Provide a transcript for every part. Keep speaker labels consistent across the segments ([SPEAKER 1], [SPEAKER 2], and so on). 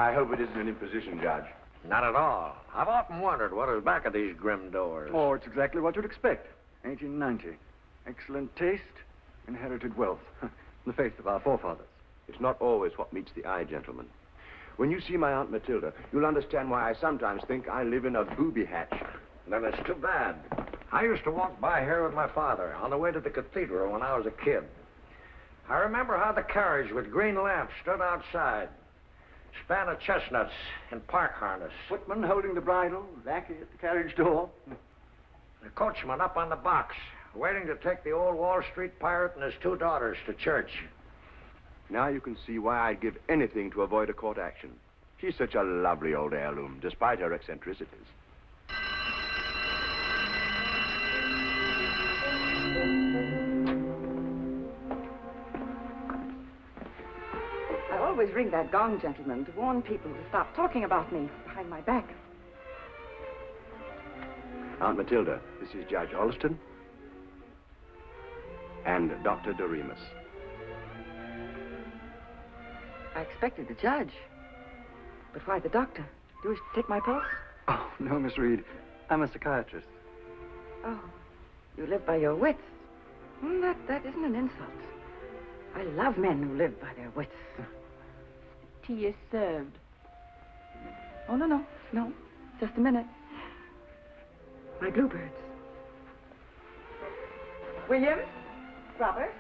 [SPEAKER 1] I hope it isn't an imposition, Judge.
[SPEAKER 2] Not at all. I've often wondered what is back of these grim doors.
[SPEAKER 3] Oh, it's exactly what you'd expect. 1890. Excellent taste, inherited wealth. The faith of our forefathers.
[SPEAKER 1] It's not always what meets the eye, gentlemen. When you see my Aunt Matilda, you'll understand why I sometimes think I live in a booby hatch.
[SPEAKER 2] Then it's too bad. I used to walk by here with my father on the way to the cathedral when I was a kid. I remember how the carriage with green lamps stood outside. Span of chestnuts in park harness.
[SPEAKER 3] Footman holding the bridle, lackey at the carriage door.
[SPEAKER 2] The coachman up on the box, waiting to take the old Wall Street pirate and his 2 daughters to church.
[SPEAKER 1] Now you can see why I'd give anything to avoid a court action. She's such a lovely old heirloom, despite her eccentricities.
[SPEAKER 4] I always ring that gong, gentlemen, to warn people to stop talking about me behind my back.
[SPEAKER 1] Aunt Matilda, this is Judge Alston and Dr. Doremus.
[SPEAKER 4] I expected the judge. But why the doctor? Do you wish to take my pulse?
[SPEAKER 3] Oh, no, Miss Reed. I'm a psychiatrist.
[SPEAKER 4] Oh, you live by your wits. That isn't an insult. I love men who live by their wits.
[SPEAKER 5] Tea is served.
[SPEAKER 4] Oh, no. Just a minute. My bluebirds. William? Robert?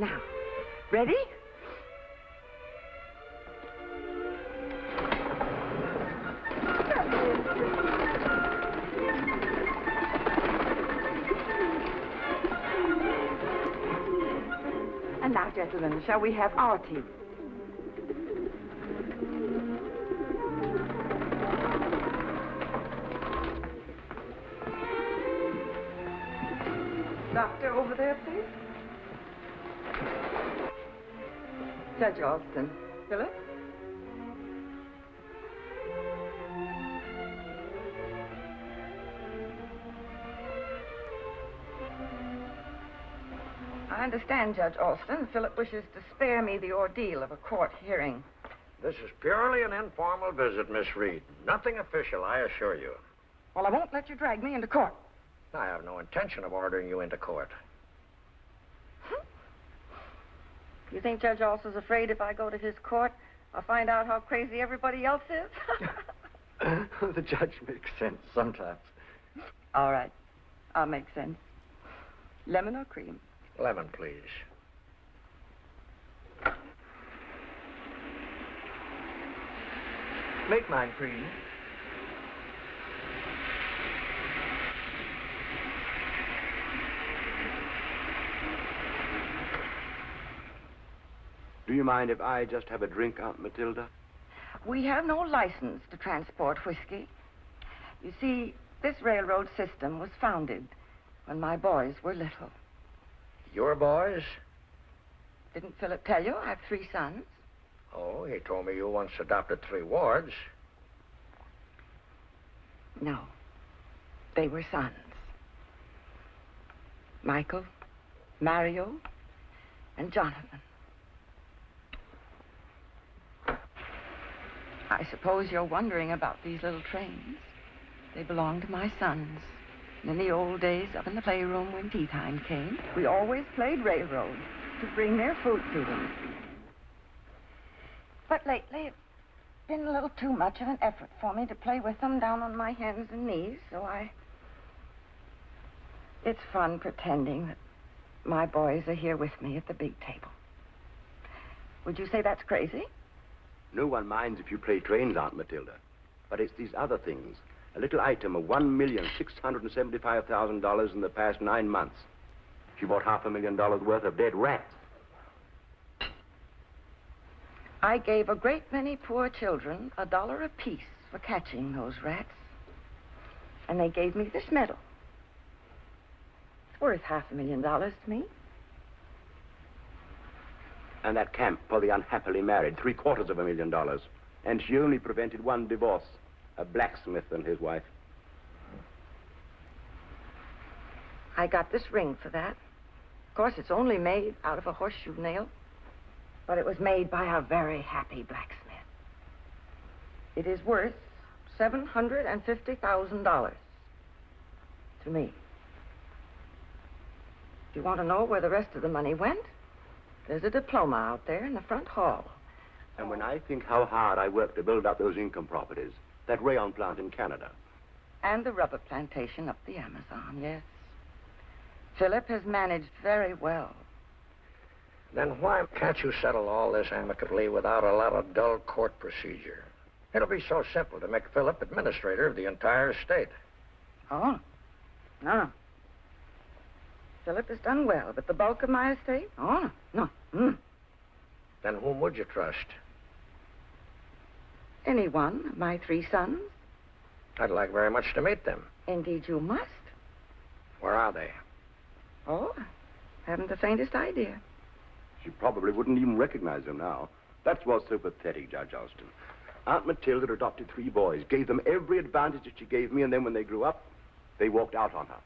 [SPEAKER 4] Now, ready? And now, gentlemen, shall we have our tea? Doctor, over there, please. Judge Alston. Philip? I understand, Judge Alston. Philip wishes to spare me the ordeal of a court hearing.
[SPEAKER 2] This is purely an informal visit, Miss Reed. Nothing official, I assure you.
[SPEAKER 4] Well, I won't let you drag me into court.
[SPEAKER 2] I have no intention of ordering you into court.
[SPEAKER 4] You think Judge Alston's afraid if I go to his court, I'll find out how crazy everybody else is?
[SPEAKER 3] The judge makes sense sometimes.
[SPEAKER 4] All right. I'll make sense. Lemon or cream?
[SPEAKER 2] Lemon, please.
[SPEAKER 3] Make mine cream.
[SPEAKER 1] Do you mind if I just have a drink, Aunt Matilda?
[SPEAKER 4] We have no license to transport whiskey. You see, this railroad system was founded when my boys were little.
[SPEAKER 2] Your boys?
[SPEAKER 4] Didn't Philip tell you I have 3 sons?
[SPEAKER 2] Oh, he told me you once adopted 3 wards.
[SPEAKER 4] No. They were sons. Michael, Mario, and Jonathan. I suppose you're wondering about these little trains. They belong to my sons. And in the old days, up in the playroom when tea time came, we always played railroad to bring their food to them. But lately, it's been a little too much of an effort for me to play with them down on my hands and knees, so it's fun pretending that my boys are here with me at the big table. Would you say that's crazy?
[SPEAKER 1] No one minds if you play trains, Aunt Matilda. But it's these other things. A little item of $1,675,000 in the past 9 months. She bought $500,000 worth of dead rats.
[SPEAKER 4] I gave a great many poor children $1 apiece for catching those rats. And they gave me this medal. worth $500,000 to me.
[SPEAKER 1] And that camp for the unhappily married, $750,000. And she only prevented one divorce, a blacksmith and his wife.
[SPEAKER 4] I got this ring for that. Of course, it's only made out of a horseshoe nail, but it was made by a very happy blacksmith. It is worth $750,000 to me. If you want to know where the rest of the money went, there's a diploma out there in the front hall.
[SPEAKER 1] And when I think how hard I worked to build up those income properties, that rayon plant in Canada.
[SPEAKER 4] And the rubber plantation up the Amazon, yes. Philip has managed very well.
[SPEAKER 2] Then why can't you settle all this amicably without a lot of dull court procedure? It'll be so simple to make Philip administrator of the entire estate.
[SPEAKER 4] Oh, no. Philip has done well, but the bulk of my estate? Oh, no.
[SPEAKER 2] Then whom would you trust?
[SPEAKER 4] Any one of my 3 sons.
[SPEAKER 2] I'd like very much to meet them.
[SPEAKER 4] Indeed, you must.
[SPEAKER 2] Where are they?
[SPEAKER 4] Oh, haven't the faintest idea.
[SPEAKER 1] She probably wouldn't even recognize them now. That's what's so pathetic, Judge Austin. Aunt Matilda adopted 3 boys, gave them every advantage that she gave me, and then when they grew up, they walked out on her.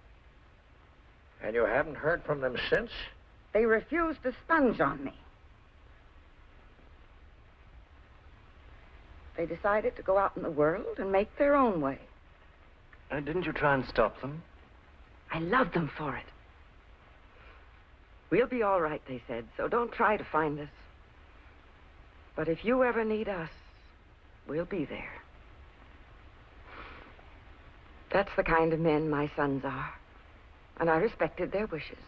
[SPEAKER 2] And you haven't heard from them since?
[SPEAKER 4] They refused to sponge on me. They decided to go out in the world and make their own way.
[SPEAKER 3] Didn't you try and stop them?
[SPEAKER 4] I love them for it. We'll be all right, they said, so don't try to find us. But if you ever need us, we'll be there. That's the kind of men my sons are, and I respected their wishes.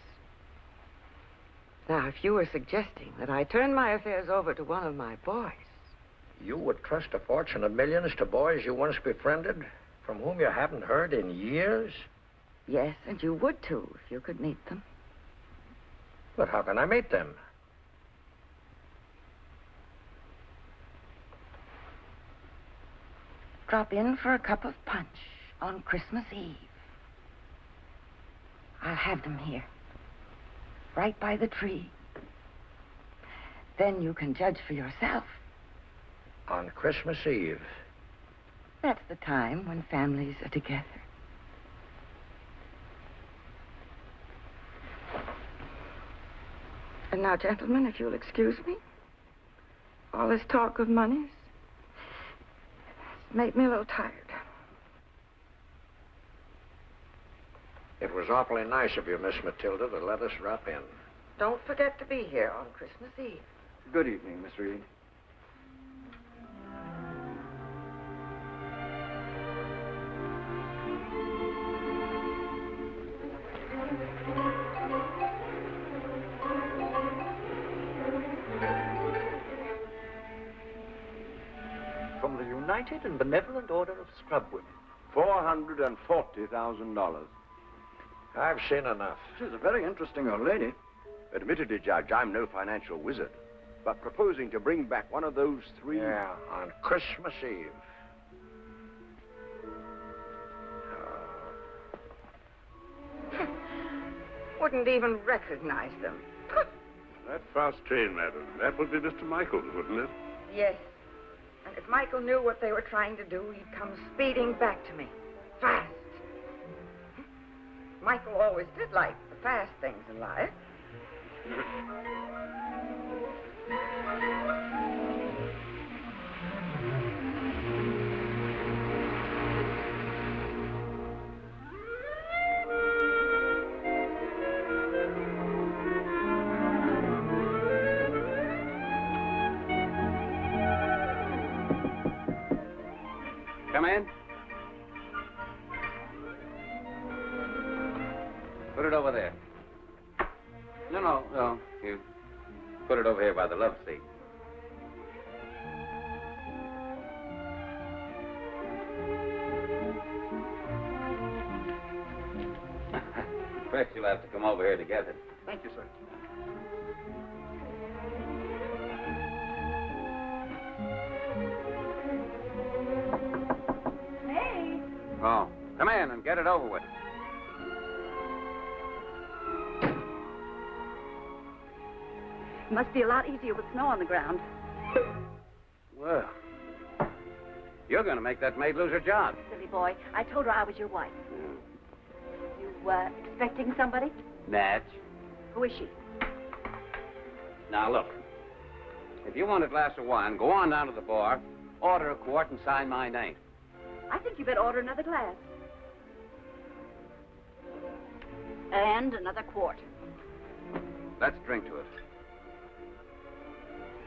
[SPEAKER 4] Now, if you were suggesting that I turn my affairs over to one of my boys...
[SPEAKER 2] You would trust a fortune of millions to boys you once befriended, from whom you haven't heard in years?
[SPEAKER 4] Yes, and you would, too, if you could meet them.
[SPEAKER 2] But how can I meet them?
[SPEAKER 4] Drop in for a cup of punch on Christmas Eve. I'll have them here, right by the tree. Then you can judge for yourself.
[SPEAKER 2] On Christmas Eve?
[SPEAKER 4] That's the time when families are together. And now, gentlemen, if you'll excuse me, all this talk of money's made me a little tired.
[SPEAKER 2] It was awfully nice of you, Miss Matilda, to let us drop in.
[SPEAKER 4] Don't forget to be here on Christmas Eve.
[SPEAKER 3] Good evening, Miss Reed. From the United and Benevolent Order of Scrub Women.
[SPEAKER 1] $440,000.
[SPEAKER 2] I've seen enough.
[SPEAKER 3] She's a very interesting old lady.
[SPEAKER 1] Admittedly, Judge, I'm no financial wizard, but proposing to bring back one of those 3...
[SPEAKER 2] Yeah, on Christmas Eve.
[SPEAKER 4] Wouldn't even recognize them.
[SPEAKER 6] That fast train, madam. That would be Mr. Michaels, wouldn't it?
[SPEAKER 4] Yes. And if Michael knew what they were trying to do, he'd come speeding back to me. Fast. Michael always did like the fast things in life.
[SPEAKER 1] Come in. Put it over there. No. You put it over here by the love seat. First, you'll have to come over here to get it.
[SPEAKER 3] Thank you, sir.
[SPEAKER 4] Hey.
[SPEAKER 1] Oh, come in and get it over with.
[SPEAKER 7] Must be a lot easier with snow on the ground.
[SPEAKER 8] Well, you're going to make that maid lose her job.
[SPEAKER 7] Silly boy. I told her I was your wife. You, expecting somebody?
[SPEAKER 8] Natch.
[SPEAKER 7] Who is she?
[SPEAKER 8] Now, look. If you want a glass of wine, go on down to the bar, order a quart, and sign my name.
[SPEAKER 7] I think you better order another glass. And another quart.
[SPEAKER 8] Let's drink to it.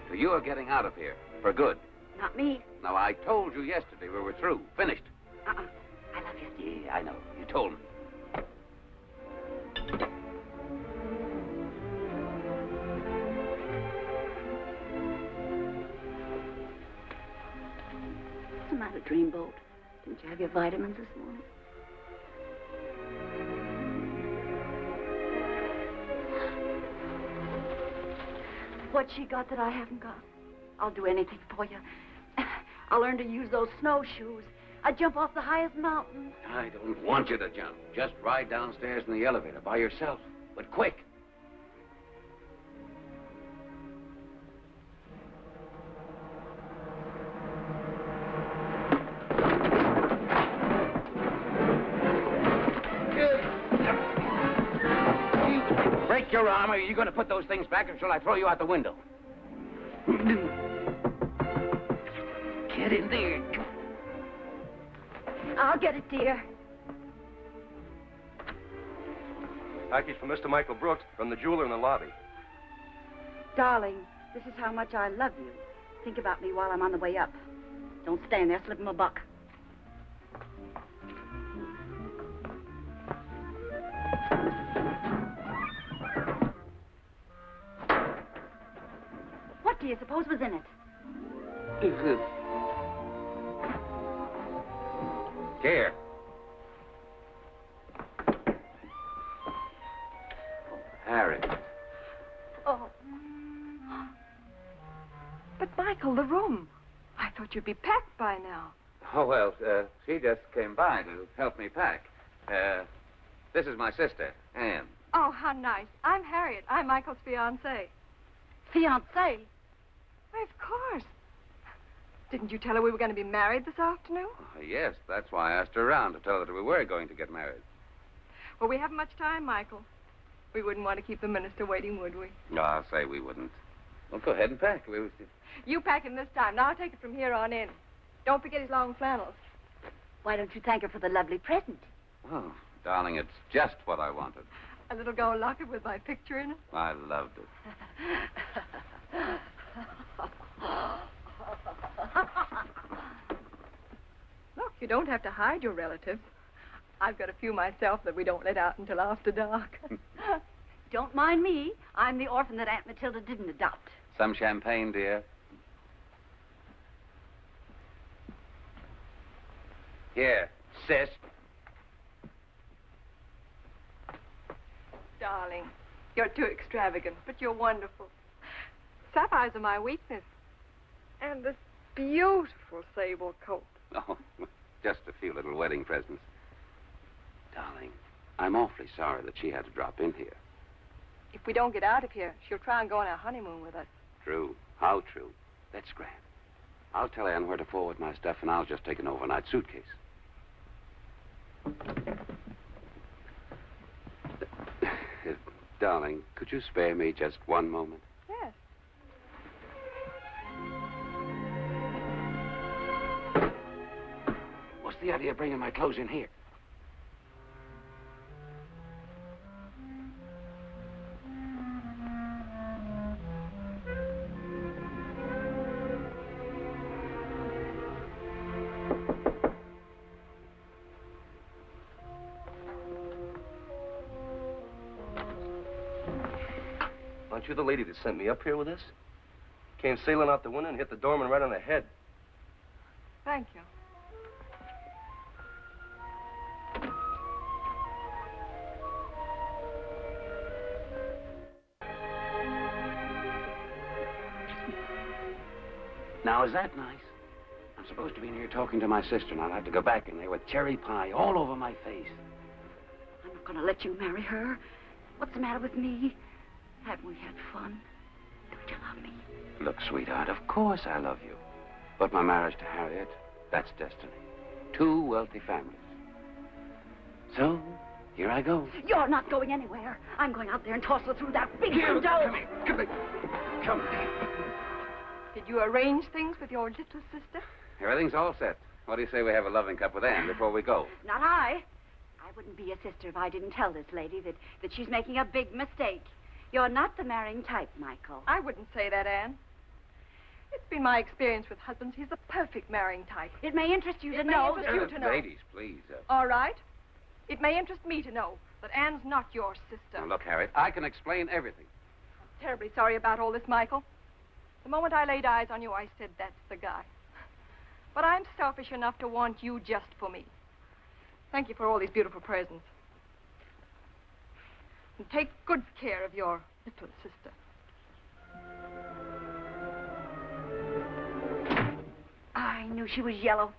[SPEAKER 8] So you are getting out of here, for good.
[SPEAKER 7] Not me.
[SPEAKER 8] Now, I told you yesterday we were through, finished.
[SPEAKER 7] I love you.
[SPEAKER 8] Yeah, I know. You told me.
[SPEAKER 7] What's the matter, Dreamboat? Didn't you have your vitamins this morning? What's she got that I haven't got? I'll do anything for you. I'll learn to use those snowshoes. I'd jump off the highest mountain.
[SPEAKER 8] I don't want you to jump. Just ride downstairs in the elevator by yourself. But quick. Break your arm, or are you going to put those things back, or shall I throw you out the window? Get in there.
[SPEAKER 7] I'll get it, dear.
[SPEAKER 9] Package from Mr. Michael Brooks from the jeweler in the lobby.
[SPEAKER 7] Darling, this is how much I love you. Think about me while I'm on the way up. Don't stand there, slip him a buck. What do you suppose was in it?
[SPEAKER 8] Here. Harry.
[SPEAKER 4] Oh. But, Michael, the room. I thought you'd be packed by now.
[SPEAKER 8] Oh, well, she just came by to help me pack. This is my sister, Anne.
[SPEAKER 10] Oh, how nice. I'm Harriet. I'm Michael's fiancée.
[SPEAKER 7] Fiancée?
[SPEAKER 10] Why, of course. Didn't you tell her we were going to be married this afternoon?
[SPEAKER 8] Oh, yes, that's why I asked her around to tell her that we were going to get married.
[SPEAKER 10] Well, we haven't much time, Michael. We wouldn't want to keep the minister waiting, would we?
[SPEAKER 8] No, I'll say we wouldn't. Well, go ahead and pack.
[SPEAKER 10] You pack him this time. Now I'll take it from here on in. Don't forget his long flannels.
[SPEAKER 7] Why don't you thank her for the lovely present?
[SPEAKER 8] Oh, darling, it's just what I wanted.
[SPEAKER 10] A little gold locket with my picture in it.
[SPEAKER 8] I loved it.
[SPEAKER 10] Look, you don't have to hide your relatives. I've got a few myself that we don't let out until after dark.
[SPEAKER 7] Don't mind me. I'm the orphan that Aunt Matilda didn't adopt.
[SPEAKER 8] Some champagne, dear? Here, sis.
[SPEAKER 10] Darling, you're too extravagant, but you're wonderful. Sapphires are my weakness. And this beautiful sable coat.
[SPEAKER 8] Oh, just a few little wedding presents. Darling, I'm awfully sorry that she had to drop in here.
[SPEAKER 10] If we don't get out of here, she'll try and go on our honeymoon with us.
[SPEAKER 8] True. How true. That's grand. I'll tell Anne where to forward my stuff, and I'll just take an overnight suitcase. Darling, could you spare me just one moment?
[SPEAKER 10] Yes.
[SPEAKER 8] What's the idea of bringing my clothes in here?
[SPEAKER 9] Aren't you the lady that sent me up here with this? Came sailing out the window and hit the doorman right on the head.
[SPEAKER 10] Thank you.
[SPEAKER 8] Now, is that nice? I'm supposed to be in here talking to my sister, and I'll have to go back in there with cherry pie all over my face.
[SPEAKER 7] I'm not going to let you marry her. What's the matter with me? Haven't we had fun? Don't you love me?
[SPEAKER 8] Look, sweetheart, of course I love you. But my marriage to Harriet, that's destiny. Two wealthy families. So, here I go.
[SPEAKER 7] You're not going anywhere. I'm going out there and toss her through that big window.
[SPEAKER 8] Come here. Come here. Come.
[SPEAKER 10] Did you arrange things with your little sister?
[SPEAKER 8] Everything's all set. What do you say we have a loving cup with Anne before we go?
[SPEAKER 7] Not I. I wouldn't be a sister if I didn't tell this lady that she's making a big mistake. You're not the marrying type, Michael.
[SPEAKER 10] I wouldn't say that, Anne. It's been my experience with husbands. He's the perfect marrying type.
[SPEAKER 7] It may interest you to
[SPEAKER 10] It may
[SPEAKER 7] know.
[SPEAKER 10] interest you to know.
[SPEAKER 8] Ladies, please.
[SPEAKER 10] All right. It may interest me to know that Anne's not your sister.
[SPEAKER 8] Now, look, Harriet, I can explain everything.
[SPEAKER 10] I'm terribly sorry about all this, Michael. The moment I laid eyes on you, I said, that's the guy. But I'm selfish enough to want you just for me. Thank you for all these beautiful presents. And take good care of your little sister.
[SPEAKER 7] I knew she was yellow.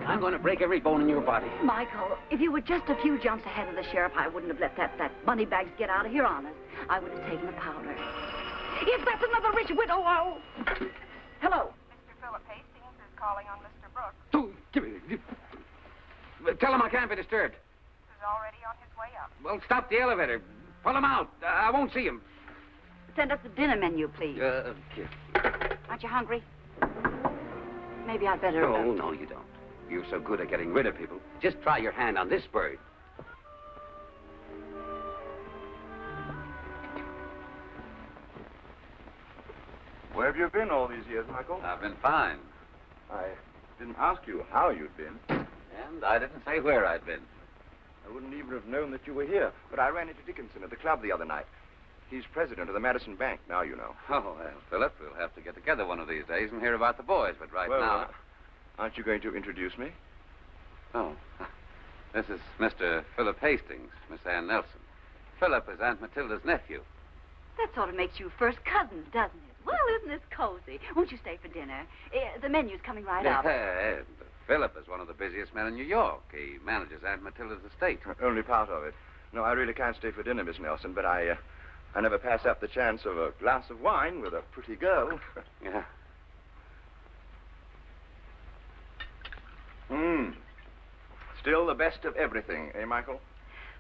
[SPEAKER 8] I'm going to break every bone in your body.
[SPEAKER 7] Michael, if you were just a few jumps ahead of the sheriff, I wouldn't have let that money bags get out of here honest. I would have taken the powder. If that's another rich widow, oh. Hello.
[SPEAKER 10] Mr. Philip Hastings is calling on Mr. Brooks.
[SPEAKER 8] Oh, tell him I can't be disturbed.
[SPEAKER 10] He's already on his way up.
[SPEAKER 8] Well, stop the elevator. Pull him out. I won't see him.
[SPEAKER 7] Send us the dinner menu, please.
[SPEAKER 8] Okay.
[SPEAKER 7] Aren't you hungry? Maybe I'd better...
[SPEAKER 8] No, no, you don't. You're so good at getting rid of people. Just try your hand on this bird.
[SPEAKER 1] Where have you been all these years, Michael?
[SPEAKER 8] I've been fine.
[SPEAKER 1] I didn't ask you how you'd been.
[SPEAKER 8] And I didn't say where I'd been.
[SPEAKER 1] I wouldn't even have known that you were here. But I ran into Dickinson at the club the other night. He's president of the Madison Bank, now you know.
[SPEAKER 8] Oh, well, Philip, we'll have to get together one of these days and hear about the boys. But right now...
[SPEAKER 1] aren't you going to introduce me?
[SPEAKER 8] Oh, this is Mr. Philip Hastings, Miss Ann Nelson. Philip is Aunt Matilda's nephew.
[SPEAKER 7] That sort of makes you first cousins, doesn't it? Well, isn't this cozy? Won't you stay for dinner? The menu's coming right up.
[SPEAKER 8] Philip is one of the busiest men in New York. He manages Aunt Matilda's estate.
[SPEAKER 1] Only part of it. No, I really can't stay for dinner, Miss Nelson, but I never pass up the chance of a glass of wine with a pretty girl.
[SPEAKER 8] Yeah.
[SPEAKER 1] Still the best of everything, eh, Michael?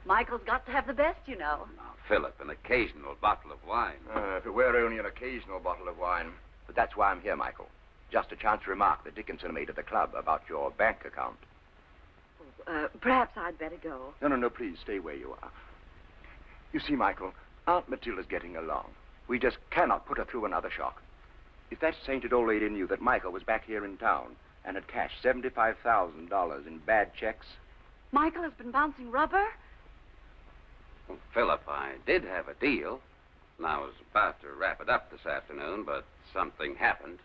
[SPEAKER 7] Michael's got to have the best, you know.
[SPEAKER 8] Now, Philip, an occasional bottle of wine.
[SPEAKER 1] If it were only an occasional bottle of wine. But that's why I'm here, Michael. Just a chance remark that Dickinson made at the club about your bank account.
[SPEAKER 7] Perhaps I'd better go.
[SPEAKER 1] No, please, stay where you are. You see, Michael, Aunt Matilda's getting along. We just cannot put her through another shock. If that sainted old lady knew that Michael was back here in town and had cashed $75,000 in bad checks...
[SPEAKER 7] Michael has been bouncing rubber?
[SPEAKER 8] Well, Philip, I did have a deal. And I was about to wrap it up this afternoon, but something happened.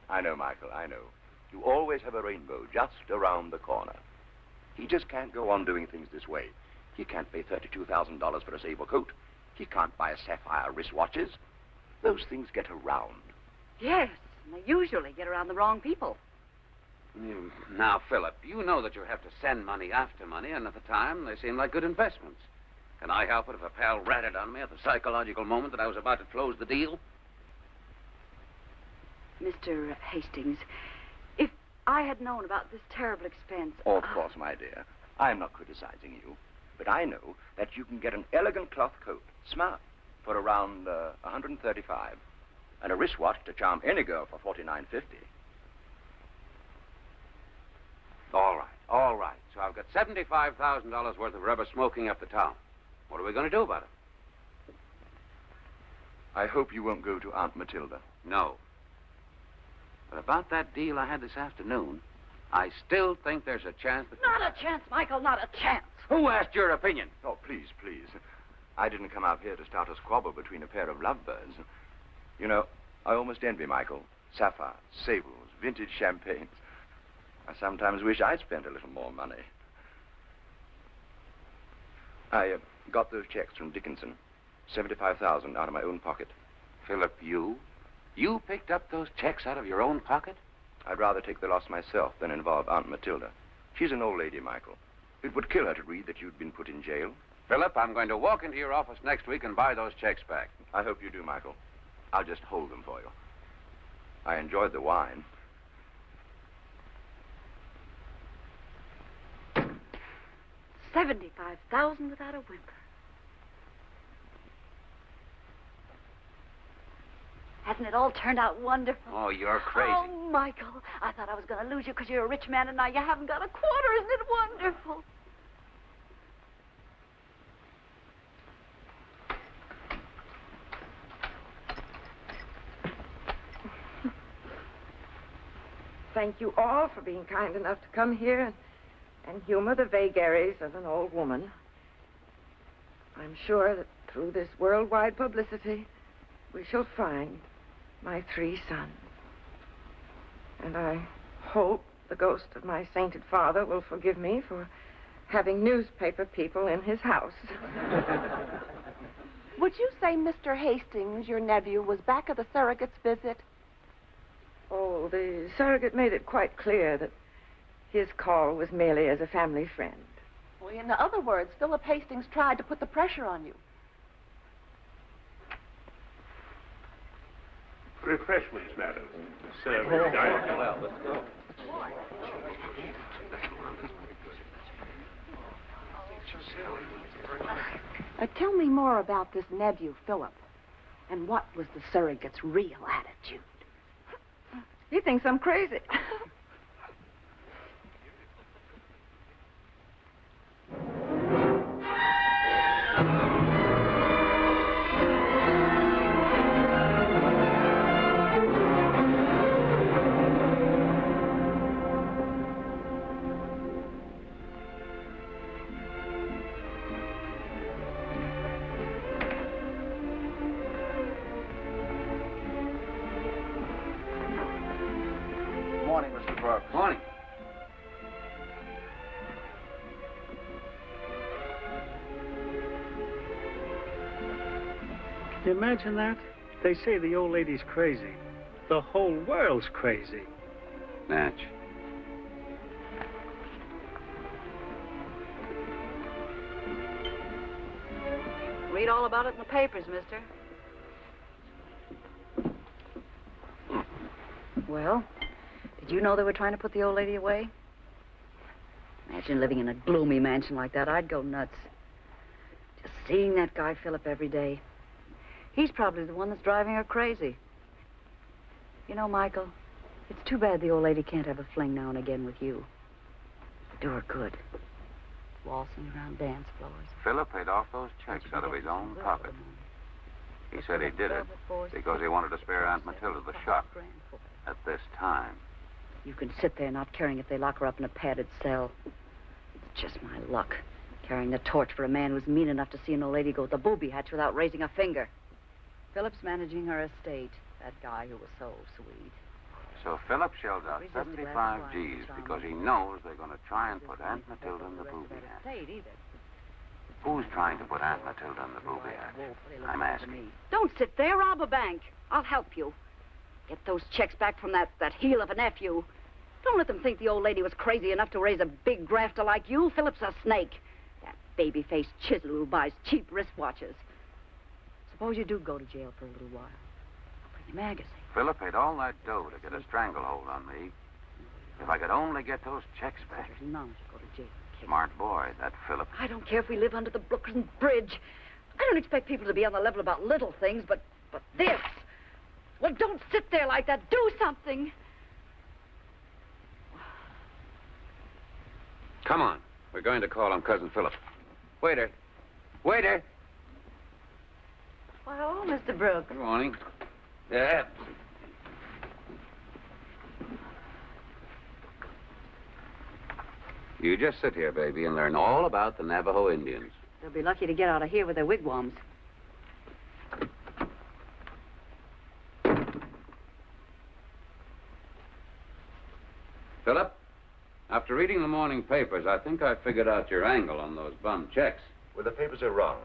[SPEAKER 1] I know, Michael, I know. You always have a rainbow just around the corner. He just can't go on doing things this way. He can't pay $32,000 for a sable coat. He can't buy sapphire wristwatches. Those things get around.
[SPEAKER 7] Yes, and they usually get around the wrong people.
[SPEAKER 8] Now, Philip, you know that you have to send money after money, and at the time, they seem like good investments. Can I help it if a pal ratted on me at the psychological moment that I was about to close the deal?
[SPEAKER 7] Mr. Hastings, if I had known about this terrible expense...
[SPEAKER 1] Oh, of course, my dear. I'm not criticizing you. But I know that you can get an elegant cloth coat, smart, for around $135. And a wristwatch to charm any girl for $49.50.
[SPEAKER 8] All right. So I've got $75,000 worth of rubber smoking up the town. What are we going to do about it?
[SPEAKER 1] I hope you won't go to Aunt Matilda.
[SPEAKER 8] No. But about that deal I had this afternoon, I still think there's a chance that...
[SPEAKER 7] Not a chance, Michael, not a chance.
[SPEAKER 8] Who asked your opinion?
[SPEAKER 1] Oh, please. I didn't come out here to start a squabble between a pair of lovebirds. You know, I almost envy Michael. Sapphires, sables, vintage champagnes. I sometimes wish I'd spent a little more money. I got those checks from Dickinson. $75,000 out of my own pocket.
[SPEAKER 8] Philip, you? You picked up those checks out of your own pocket?
[SPEAKER 1] I'd rather take the loss myself than involve Aunt Matilda. She's an old lady, Michael. It would kill her to read that you'd been put in jail.
[SPEAKER 8] Philip, I'm going to walk into your office next week and buy those checks back.
[SPEAKER 1] I hope you do, Michael. I'll just hold them for you. I enjoyed the wine.
[SPEAKER 7] $75,000 without a whimper. Hasn't it all turned out wonderful?
[SPEAKER 8] Oh, you're crazy.
[SPEAKER 7] Oh, Michael, I thought I was going to lose you because you're a rich man, and now you haven't got a quarter. Isn't it wonderful?
[SPEAKER 4] Thank you all for being kind enough to come here and humor the vagaries of an old woman. I'm sure that through this worldwide publicity, we shall find my 3 sons. And I hope the ghost of my sainted father will forgive me for having newspaper people in his house.
[SPEAKER 5] Would you say Mr. Hastings, your nephew, was back at the surrogate's visit?
[SPEAKER 4] Oh, the surrogate made it quite clear that his call was merely as a family friend.
[SPEAKER 5] Well, in other words, Philip Hastings tried to put the pressure on you.
[SPEAKER 6] Refreshments, madam.
[SPEAKER 9] Well, let's go.
[SPEAKER 5] Tell me more about this nephew, Philip, and what was the surrogate's real attitude?
[SPEAKER 4] He thinks I'm crazy.
[SPEAKER 9] Morning, Mr. Brooks.
[SPEAKER 8] Morning.
[SPEAKER 11] Can you imagine that? They say the old lady's crazy. The whole world's crazy.
[SPEAKER 8] Natch.
[SPEAKER 7] Read all about it in the papers, mister. Well, did you know they were trying to put the old lady away? Imagine living in a gloomy mansion like that. I'd go nuts. Just seeing that guy Philip every day. He's probably the one that's driving her crazy. You know, Michael, it's too bad the old lady can't have a fling now and again with you. It'd do her good. Waltzing around dance floors.
[SPEAKER 8] Philip paid off those checks out of his own pocket. He said he did it because he wanted to spare Aunt Matilda the shock at this time.
[SPEAKER 7] You can sit there not caring if they lock her up in a padded cell. It's just my luck, carrying the torch for a man who's mean enough to see an old lady go with the booby hatch without raising a finger. Philip's managing her estate, that guy who was so sweet.
[SPEAKER 8] So Philip shells out 75 G's because he knows they're going to try and put Aunt Matilda in the booby hatch. Who's trying to put Aunt Matilda in the booby hatch? I'm asking.
[SPEAKER 7] Don't sit there, rob a bank. I'll help you. Get those checks back from that heel of a nephew. Don't let them think the old lady was crazy enough to raise a big grafter like you. Philip's a snake. That baby-faced chisel who buys cheap wristwatches. Suppose you do go to jail for a little while. I'll bring you a magazine.
[SPEAKER 8] Philip paid all that dough to get a stranglehold on me. If I could only get those checks back.
[SPEAKER 7] There's none to go to jail.
[SPEAKER 8] Smart boy, that Philip.
[SPEAKER 7] I don't care if we live under the Brooklyn Bridge. I don't expect people to be on the level about little things, but this. Well, don't sit there like that. Do something.
[SPEAKER 8] Come on. We're going to call on Cousin Philip. Waiter. Waiter.
[SPEAKER 4] Well, Mr. Brooks.
[SPEAKER 8] Good morning. Yeah. You just sit here, baby, and learn all about the Navajo Indians.
[SPEAKER 7] They'll be lucky to get out of here with their wigwams.
[SPEAKER 8] Philip, after reading the morning papers, I think I figured out your angle on those bum checks.
[SPEAKER 1] Well, the papers are wrong.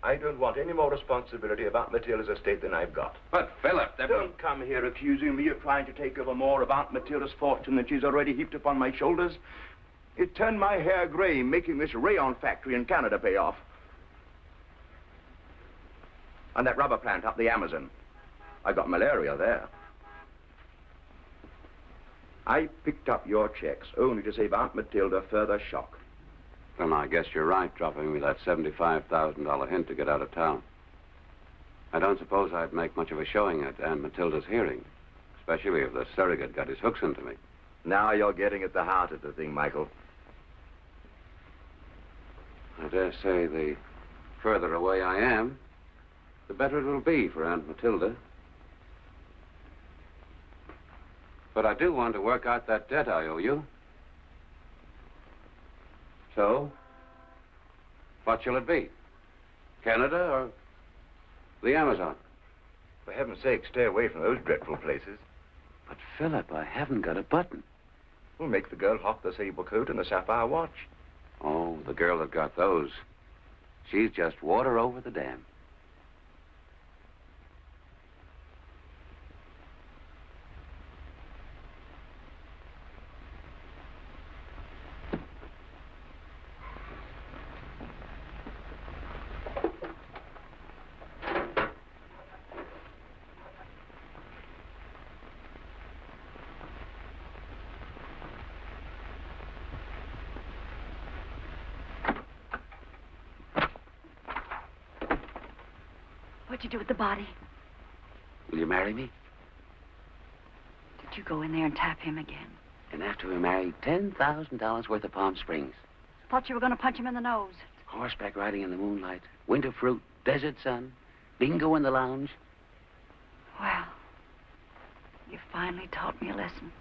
[SPEAKER 1] I don't want any more responsibility about Matilda's estate than I've got.
[SPEAKER 8] But, Philip,
[SPEAKER 1] Don't come here accusing me of trying to take over more of Aunt Matilda's fortune than she's already heaped upon my shoulders. It turned my hair gray, making this rayon factory in Canada pay off. And that rubber plant up the Amazon. I got malaria there. I picked up your checks only to save Aunt Matilda further shock.
[SPEAKER 8] Well, I guess you're right, dropping me that $75,000 hint to get out of town. I don't suppose I'd make much of a showing at Aunt Matilda's hearing, especially if the surrogate got his hooks into me.
[SPEAKER 1] Now you're getting at the heart of the thing, Michael.
[SPEAKER 8] I dare say the further away I am, the better it will be for Aunt Matilda. But I do want to work out that debt I owe you. So, what shall it be? Canada or the Amazon?
[SPEAKER 1] For heaven's sake, stay away from those dreadful places.
[SPEAKER 8] But, Philip, I haven't got a button.
[SPEAKER 1] We'll make the girl hawk the sable coat and the sapphire watch.
[SPEAKER 8] Oh, the girl that got those. She's just water over the dam.
[SPEAKER 7] What'd you do with the body?
[SPEAKER 8] Will you marry me?
[SPEAKER 7] Did you go in there and tap him again?
[SPEAKER 8] And after we married, $10,000 worth of Palm Springs.
[SPEAKER 7] Thought you were going to punch him in the nose.
[SPEAKER 8] Horseback riding in the moonlight, winter fruit, desert sun, bingo in the lounge.
[SPEAKER 7] Well, you finally taught me a lesson.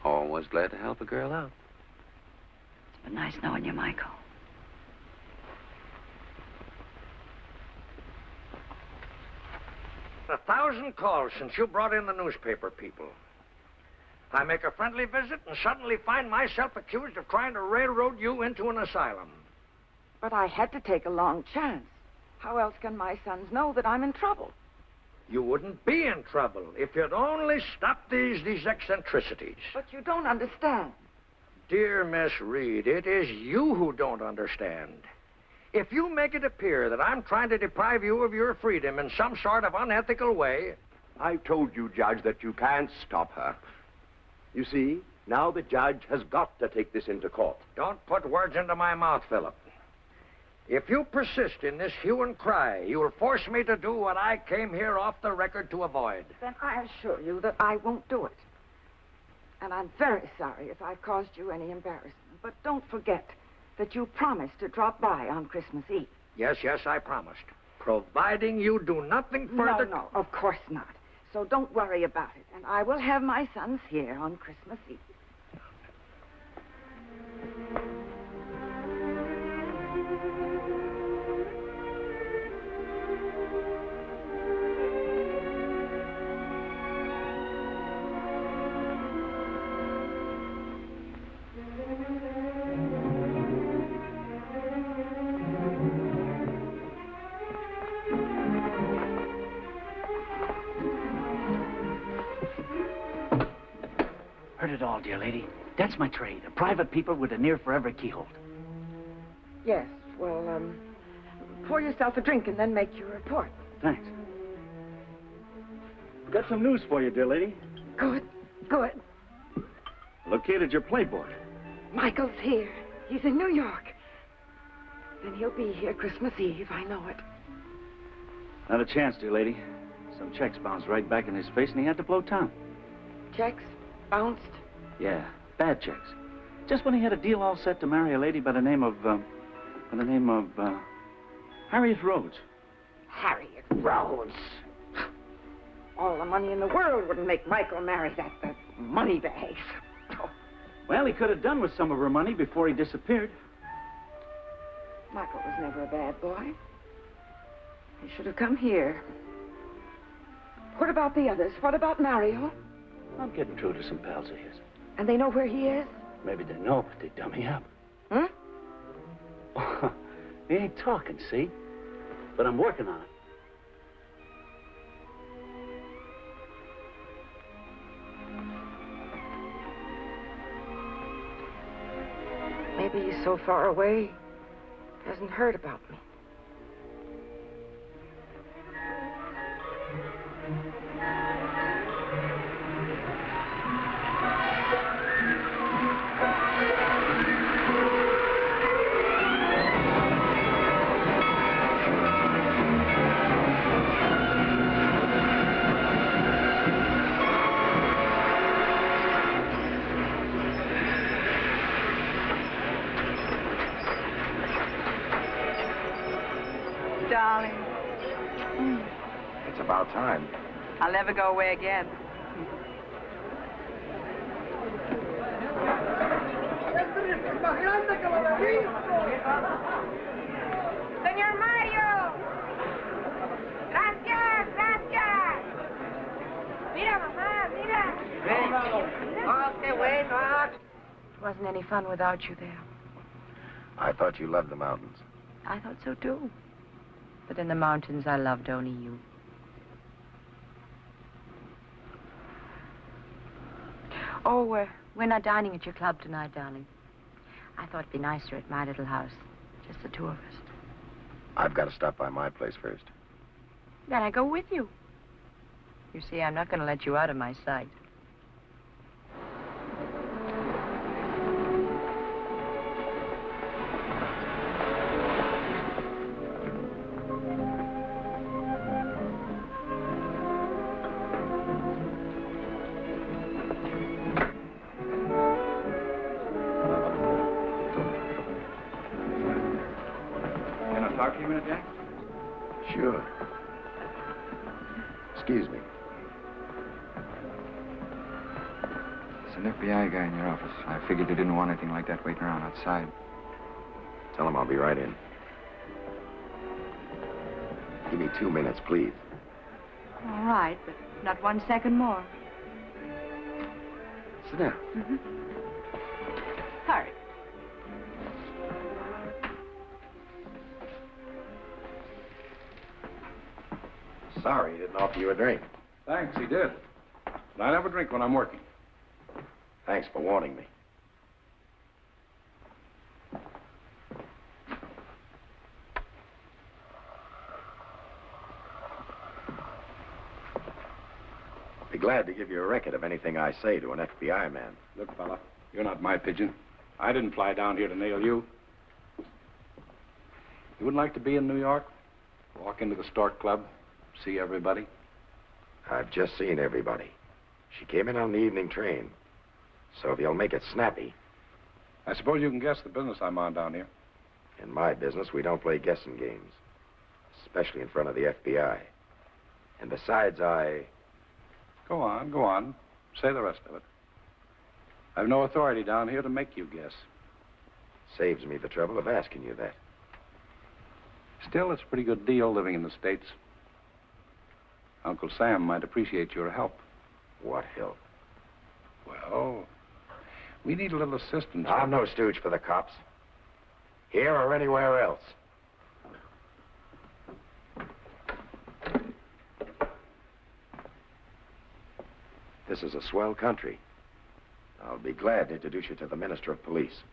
[SPEAKER 8] Always glad to help a girl out.
[SPEAKER 7] It's been nice knowing you, Michael.
[SPEAKER 2] A 1,000 calls since you brought in the newspaper people. I make a friendly visit and suddenly find myself accused of trying to railroad you into an asylum.
[SPEAKER 4] But I had to take a long chance. How else can my sons know that I'm in trouble?
[SPEAKER 2] You wouldn't be in trouble if you'd only stop these eccentricities.
[SPEAKER 4] But you don't understand.
[SPEAKER 2] Dear Miss Reed, it is you who don't understand. If you make it appear that I'm trying to deprive you of your freedom in some sort of unethical way...
[SPEAKER 1] I told you, Judge, that you can't stop her. You see, now the judge has got to take this into court.
[SPEAKER 2] Don't put words into my mouth, Philip. If you persist in this hue and cry, you'll force me to do what I came here off the record to avoid.
[SPEAKER 4] Then I assure you that I won't do it. And I'm very sorry if I've caused you any embarrassment. But don't forget that you promised to drop by on Christmas Eve.
[SPEAKER 2] Yes, I promised. Providing you do nothing further...
[SPEAKER 4] No, of course not. So don't worry about it. And I will have my sons here on Christmas Eve.
[SPEAKER 12] Heard it all, dear lady. That's my trade. A private peeper with a near-forever keyhole.
[SPEAKER 4] Yes, well, pour yourself a drink and then make your report.
[SPEAKER 12] Thanks. Got some news for you, dear lady.
[SPEAKER 4] Good.
[SPEAKER 12] Located your playboy.
[SPEAKER 4] Michael's here. He's in New York. Then he'll be here Christmas Eve, I know it.
[SPEAKER 12] Not a chance, dear lady. Some checks bounced right back in his face and he had to blow town.
[SPEAKER 4] Checks? Bounced?
[SPEAKER 12] Yeah, bad checks. Just when he had a deal all set to marry a lady by the name of Harriet Rhodes.
[SPEAKER 4] Harriet Rhodes. All the money in the world wouldn't make Michael marry that money bag. Oh.
[SPEAKER 12] Well, he could have done with some of her money before he disappeared.
[SPEAKER 4] Michael was never a bad boy. He should have come here. What about the others? What about Mario?
[SPEAKER 12] I'm getting through to some pals of his.
[SPEAKER 4] And they know where he is?
[SPEAKER 12] Maybe they know, but they dumb me up.
[SPEAKER 4] Huh?
[SPEAKER 12] He ain't talking, see? But I'm working on it.
[SPEAKER 4] Maybe he's so far away, hasn't heard about me.
[SPEAKER 10] Darling.
[SPEAKER 1] It's about time.
[SPEAKER 10] I'll never go away again. Señor Mario! Gracias, gracias! Mira, mamá, mira!
[SPEAKER 2] Oh, qué bueno.
[SPEAKER 4] It wasn't any fun without you there.
[SPEAKER 1] I thought you loved the mountains.
[SPEAKER 4] I thought so, too. But in the mountains, I loved only you. Oh, we're not dining at your club tonight, darling. I thought it'd be nicer at my little house. Just the two of us.
[SPEAKER 1] I've got to stop by my place first.
[SPEAKER 4] Then I go with you. You see, I'm not going to let you out of my sight.
[SPEAKER 3] Talk to you a minute, Jack?
[SPEAKER 1] Sure. Excuse me.
[SPEAKER 3] There's an FBI guy in your office. I figured you didn't want anything like that waiting around outside.
[SPEAKER 1] Tell him I'll be right in. Give me 2 minutes, please.
[SPEAKER 7] All right, but not 1 second more.
[SPEAKER 1] Sit down.
[SPEAKER 7] Mm-hmm. Hurry.
[SPEAKER 1] Sorry he didn't offer you a drink.
[SPEAKER 6] Thanks, he did. But I never drink when I'm working.
[SPEAKER 1] Thanks for warning me. Be glad to give you a record of anything I say to an FBI man.
[SPEAKER 6] Look, fella, you're not my pigeon. I didn't fly down here to nail you. You wouldn't like to be in New York? Walk into the Stork Club, see everybody?
[SPEAKER 1] I've just seen everybody. She came in on the evening train. So if you'll make it snappy.
[SPEAKER 6] I suppose you can guess the business I'm on down here.
[SPEAKER 1] In my business, we don't play guessing games. Especially in front of the FBI. And besides,
[SPEAKER 6] Go on, go on. Say the rest of it. I've no authority down here to make you guess.
[SPEAKER 1] Saves me the trouble of asking you that.
[SPEAKER 6] Still, it's a pretty good deal living in the States. Uncle Sam might appreciate your help.
[SPEAKER 1] What help?
[SPEAKER 6] Well, we need a little assistance.
[SPEAKER 1] I'm no stooge for the cops. Here or anywhere else. This is a swell country. I'll be glad to introduce you to the Minister of Police.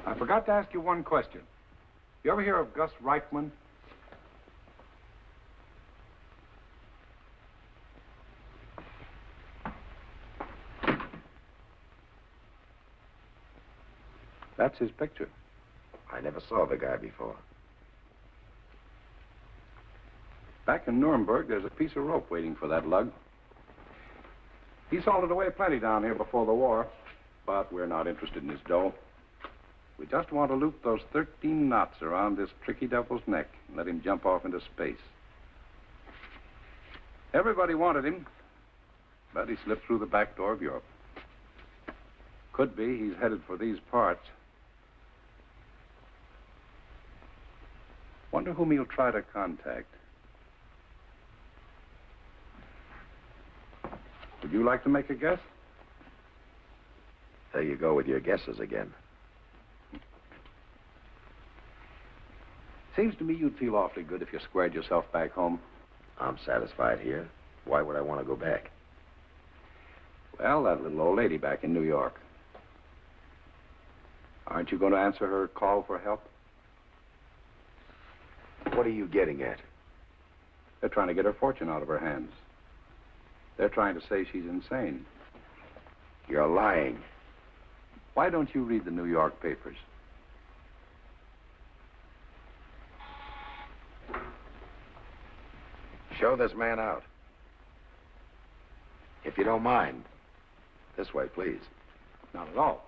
[SPEAKER 6] I forgot to ask you one question. You ever hear of Gus Reichman? That's his picture.
[SPEAKER 1] I never saw the guy before.
[SPEAKER 6] Back in Nuremberg, there's a piece of rope waiting for that lug. He salted away plenty down here before the war, but we're not interested in his dough. We just want to loop those 13 knots around this tricky devil's neck and let him jump off into space. Everybody wanted him, but he slipped through the back door of Europe. Could be he's headed for these parts. Wonder whom he'll try to contact. Would you like to make a guess?
[SPEAKER 1] There you go with your guesses again.
[SPEAKER 6] Seems to me you'd feel awfully good if you squared yourself back home.
[SPEAKER 1] I'm satisfied here. Why would I want to go back?
[SPEAKER 6] Well, that little old lady back in New York. Aren't you going to answer her call for help?
[SPEAKER 1] What are you getting at?
[SPEAKER 6] They're trying to get her fortune out of her hands. They're trying to say she's insane.
[SPEAKER 1] You're lying.
[SPEAKER 6] Why don't you read the New York papers?
[SPEAKER 1] Show this man out. If you don't mind. This way, please.
[SPEAKER 6] Not at all.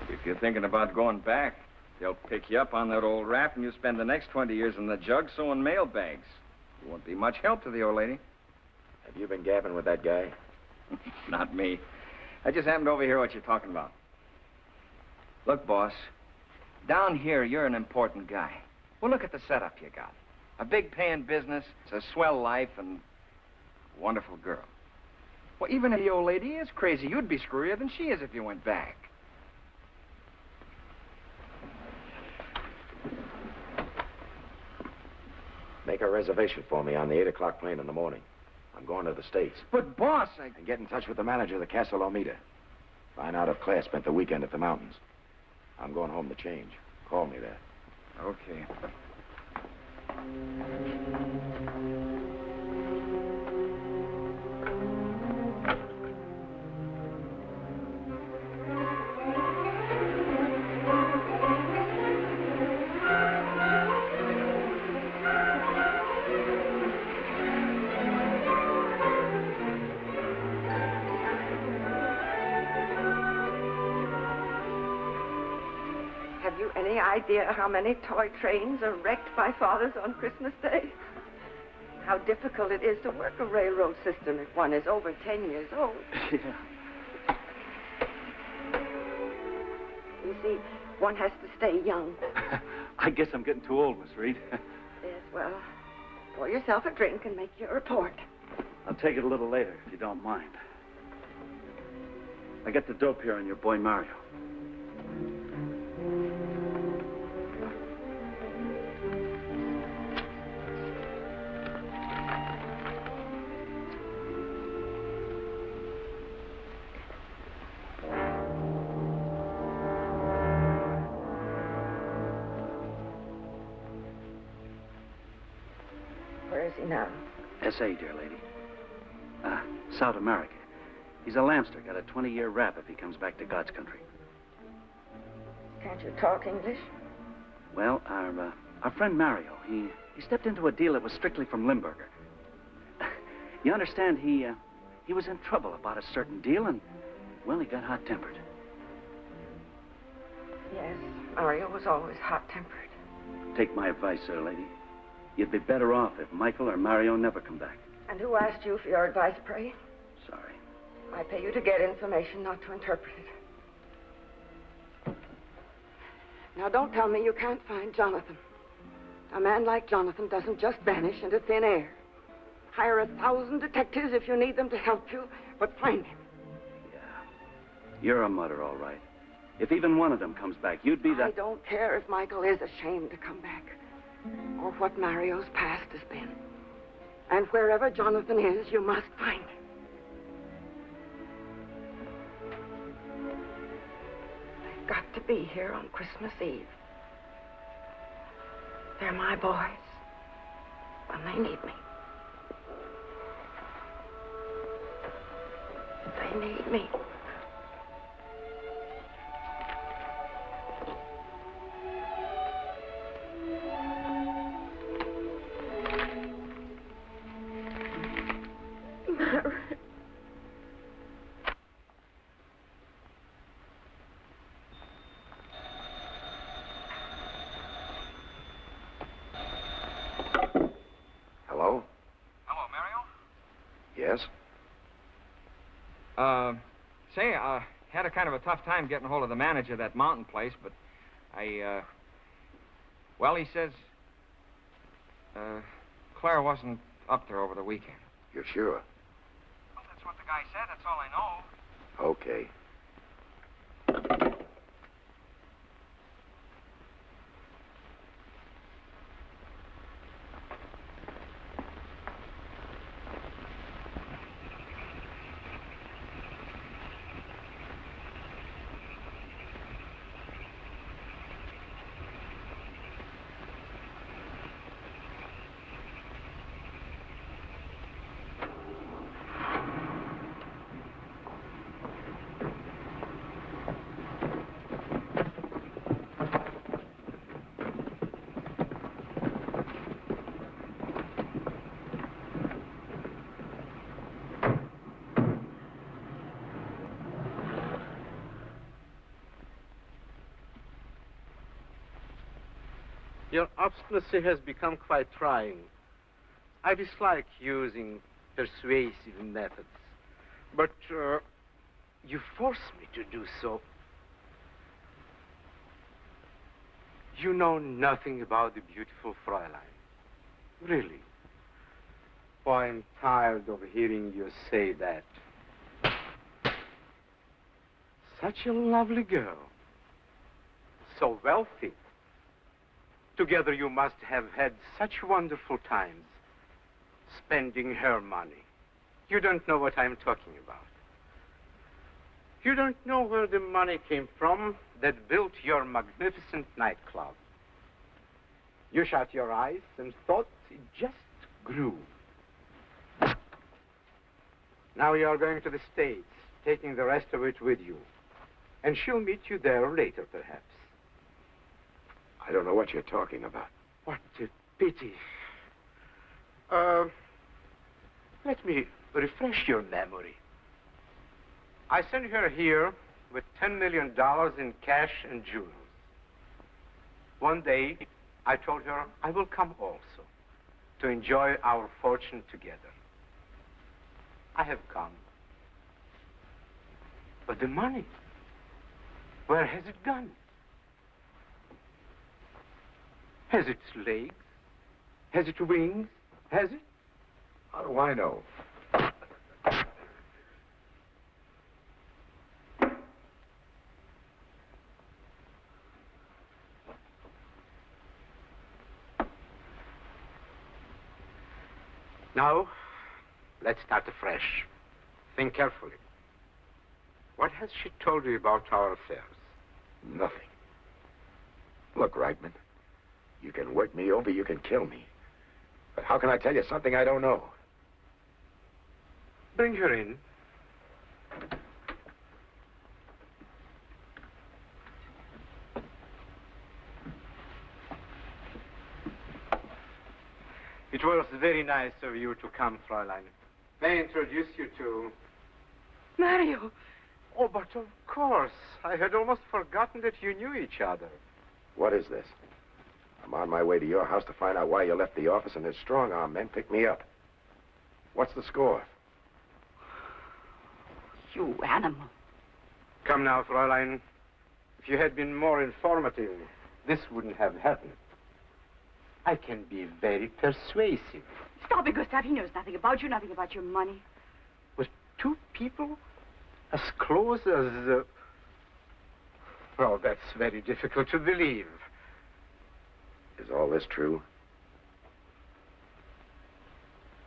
[SPEAKER 13] If you're thinking about going back, they'll pick you up on that old raft and you spend the next 20 years in the jug sewing mail bags. You won't be much help to the old lady.
[SPEAKER 1] Have you been gabbing with that guy?
[SPEAKER 13] Not me. I just happened to overhear what you're talking about. Look, boss, down here, you're an important guy. Well, look at the setup you got. A big paying business, it's a swell life, and a wonderful girl. Well, even if the old lady is crazy, you'd be screwier than she is if you went back.
[SPEAKER 1] Make a reservation for me on the 8 o'clock plane in the morning. I'm going to the States.
[SPEAKER 13] But, boss,
[SPEAKER 1] And get in touch with the manager of the Castle Omida. Find out if Claire spent the weekend at the mountains. I'm going home to change. Call me there.
[SPEAKER 13] Okay.
[SPEAKER 4] Have you any idea how many toy trains are wrecked by fathers on Christmas Day? How difficult it is to work a railroad system if one is over 10 years old.
[SPEAKER 12] Yeah.
[SPEAKER 4] You see, one has to stay young.
[SPEAKER 12] I guess I'm getting too old, Miss Reed.
[SPEAKER 4] Yes, well, pour yourself a drink and make your report.
[SPEAKER 12] I'll take it a little later, if you don't mind. I got the dope here on your boy Mario.
[SPEAKER 4] Where is he now?
[SPEAKER 12] S.A., dear lady. South America. He's a lamster. Got a 20-year rap if he comes back to God's country.
[SPEAKER 4] Can't you talk English?
[SPEAKER 12] Well, our friend Mario, he stepped into a deal that was strictly from Limburger. You understand, he was in trouble about a certain deal, and, well, he got hot-tempered.
[SPEAKER 4] Yes, Mario was always hot-tempered.
[SPEAKER 12] Take my advice, sir, lady. You'd be better off if Michael or Mario never come back.
[SPEAKER 4] And who asked you for your advice, pray?
[SPEAKER 12] Sorry.
[SPEAKER 4] I pay you to get information, not to interpret it. Now, don't tell me you can't find Jonathan. A man like Jonathan doesn't just vanish into thin air. Hire 1,000 detectives if you need them to help you, but find him.
[SPEAKER 12] Yeah. You're a mutter, all right. If even one of them comes back, you'd be the...
[SPEAKER 4] I don't care if Michael is ashamed to come back, or what Mario's past has been. And wherever Jonathan is, you must find him. They've got to be here on Christmas Eve. They're my boys when they need me. They need me.
[SPEAKER 14] Marin.
[SPEAKER 1] Hello?
[SPEAKER 2] Hello, Mario?
[SPEAKER 1] Yes?
[SPEAKER 2] Say, I had a kind of a tough time getting hold of the manager of that mountain place, but well, he says, Claire wasn't up there over the weekend.
[SPEAKER 1] You're sure?
[SPEAKER 2] Well, that's what the guy said. That's all I know.
[SPEAKER 1] Okay.
[SPEAKER 15] Your obstinacy has become quite trying. I dislike using persuasive methods, but you force me to do so. You know nothing about the beautiful Fräulein. Really. Oh, I'm tired of hearing you say that. Such a lovely girl. So wealthy. Together you must have had such wonderful times spending her money. You don't know what I'm talking about. You don't know where the money came from that built your magnificent nightclub. You shut your eyes and thought it just grew. Now you are going to the States, taking the rest of it with you. And she'll meet you there later, perhaps.
[SPEAKER 1] I don't know what you're talking about.
[SPEAKER 15] What a pity. Let me refresh your memory. I sent her here with $10 million in cash and jewels. One day, I told her I will come also to enjoy our fortune together. I have come. But the money, where has it gone? Has it legs? Has it wings? Has it?
[SPEAKER 1] How do I know?
[SPEAKER 15] Now, let's start afresh. Think carefully. What has she told you about our affairs?
[SPEAKER 1] Nothing. Look, Reitman, you can work me over, you can kill me. But how can I tell you something I don't know?
[SPEAKER 15] Bring her in. It was very nice of you to come, Fräulein. May I introduce you to...
[SPEAKER 14] Mario.
[SPEAKER 15] Oh, but of course. I had almost forgotten that you knew each other.
[SPEAKER 1] What is this? I'm on my way to your house to find out why you left the office, and his strong-arm men picked me up. What's the score?
[SPEAKER 5] You animal.
[SPEAKER 15] Come now, Fräulein. If you had been more informative, this wouldn't have happened. I can be very persuasive.
[SPEAKER 5] Stop it, Gustav. He knows nothing about you, nothing about your money.
[SPEAKER 15] With two people as close as... Well, that's very difficult to believe.
[SPEAKER 1] Is all this true?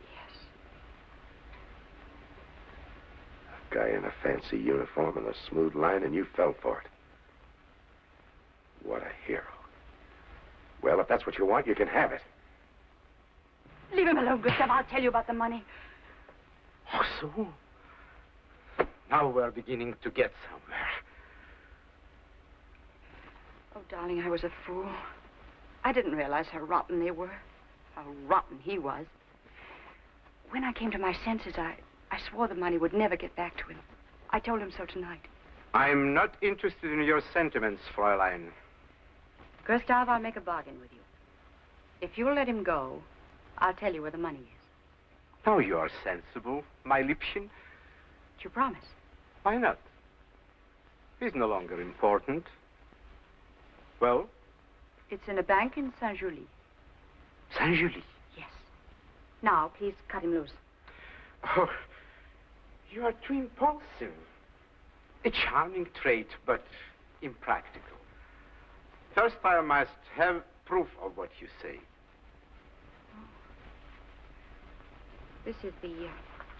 [SPEAKER 5] Yes.
[SPEAKER 1] A guy in a fancy uniform and a smooth line, and you fell for it. What a hero. Well, if that's what you want, you can have it.
[SPEAKER 5] Leave him alone, Gustav. I'll tell you about the money.
[SPEAKER 15] Oh, so? Now we're beginning to get somewhere.
[SPEAKER 5] Oh, darling, I was a fool. I didn't realize how rotten they were, how rotten he was. When I came to my senses,
[SPEAKER 14] I swore the money would never get back to him. I told him so tonight.
[SPEAKER 15] I'm not interested in your sentiments, Fräulein.
[SPEAKER 14] Gustav, I'll make a bargain with you. If you'll let him go, I'll tell you where the money is.
[SPEAKER 15] Now you are sensible, my Liebchen.
[SPEAKER 14] Do you promise?
[SPEAKER 15] Why not? He's no longer important. Well?
[SPEAKER 14] It's in a bank in Saint-Julie.
[SPEAKER 15] Saint-Julie?
[SPEAKER 14] Yes. Now, please cut him loose.
[SPEAKER 15] Oh, you are too impulsive. A charming trait, but impractical. First, I must have proof of what you say.
[SPEAKER 14] This is the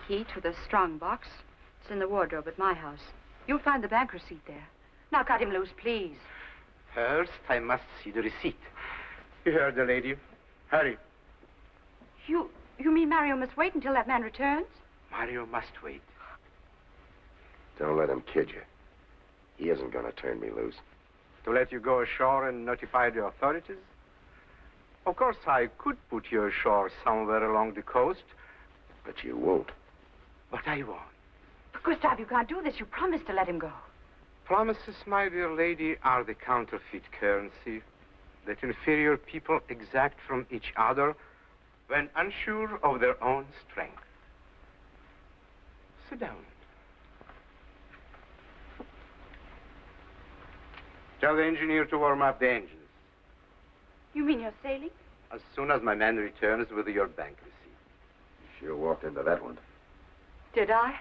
[SPEAKER 14] key to the strong box. It's in the wardrobe at my house. You'll find the bank receipt there. Now cut him loose, please.
[SPEAKER 15] First, I must see the receipt. You heard the lady. Hurry.
[SPEAKER 14] You mean Mario must wait until that man returns?
[SPEAKER 15] Mario must wait.
[SPEAKER 1] Don't let him kid you. He isn't going to turn me loose.
[SPEAKER 15] To let you go ashore and notify the authorities? Of course, I could put you ashore somewhere along the coast.
[SPEAKER 1] But you won't.
[SPEAKER 15] But I won't.
[SPEAKER 14] But Gustav, you can't do this. You promised to let him go.
[SPEAKER 15] Promises, my dear lady, are the counterfeit currency that inferior people exact from each other when unsure of their own strength. Sit down. Tell the engineer to warm up the engines.
[SPEAKER 14] You mean you're sailing?
[SPEAKER 15] As soon as my man returns with your bank receipt.
[SPEAKER 1] You sure walked into that one.
[SPEAKER 14] Did I?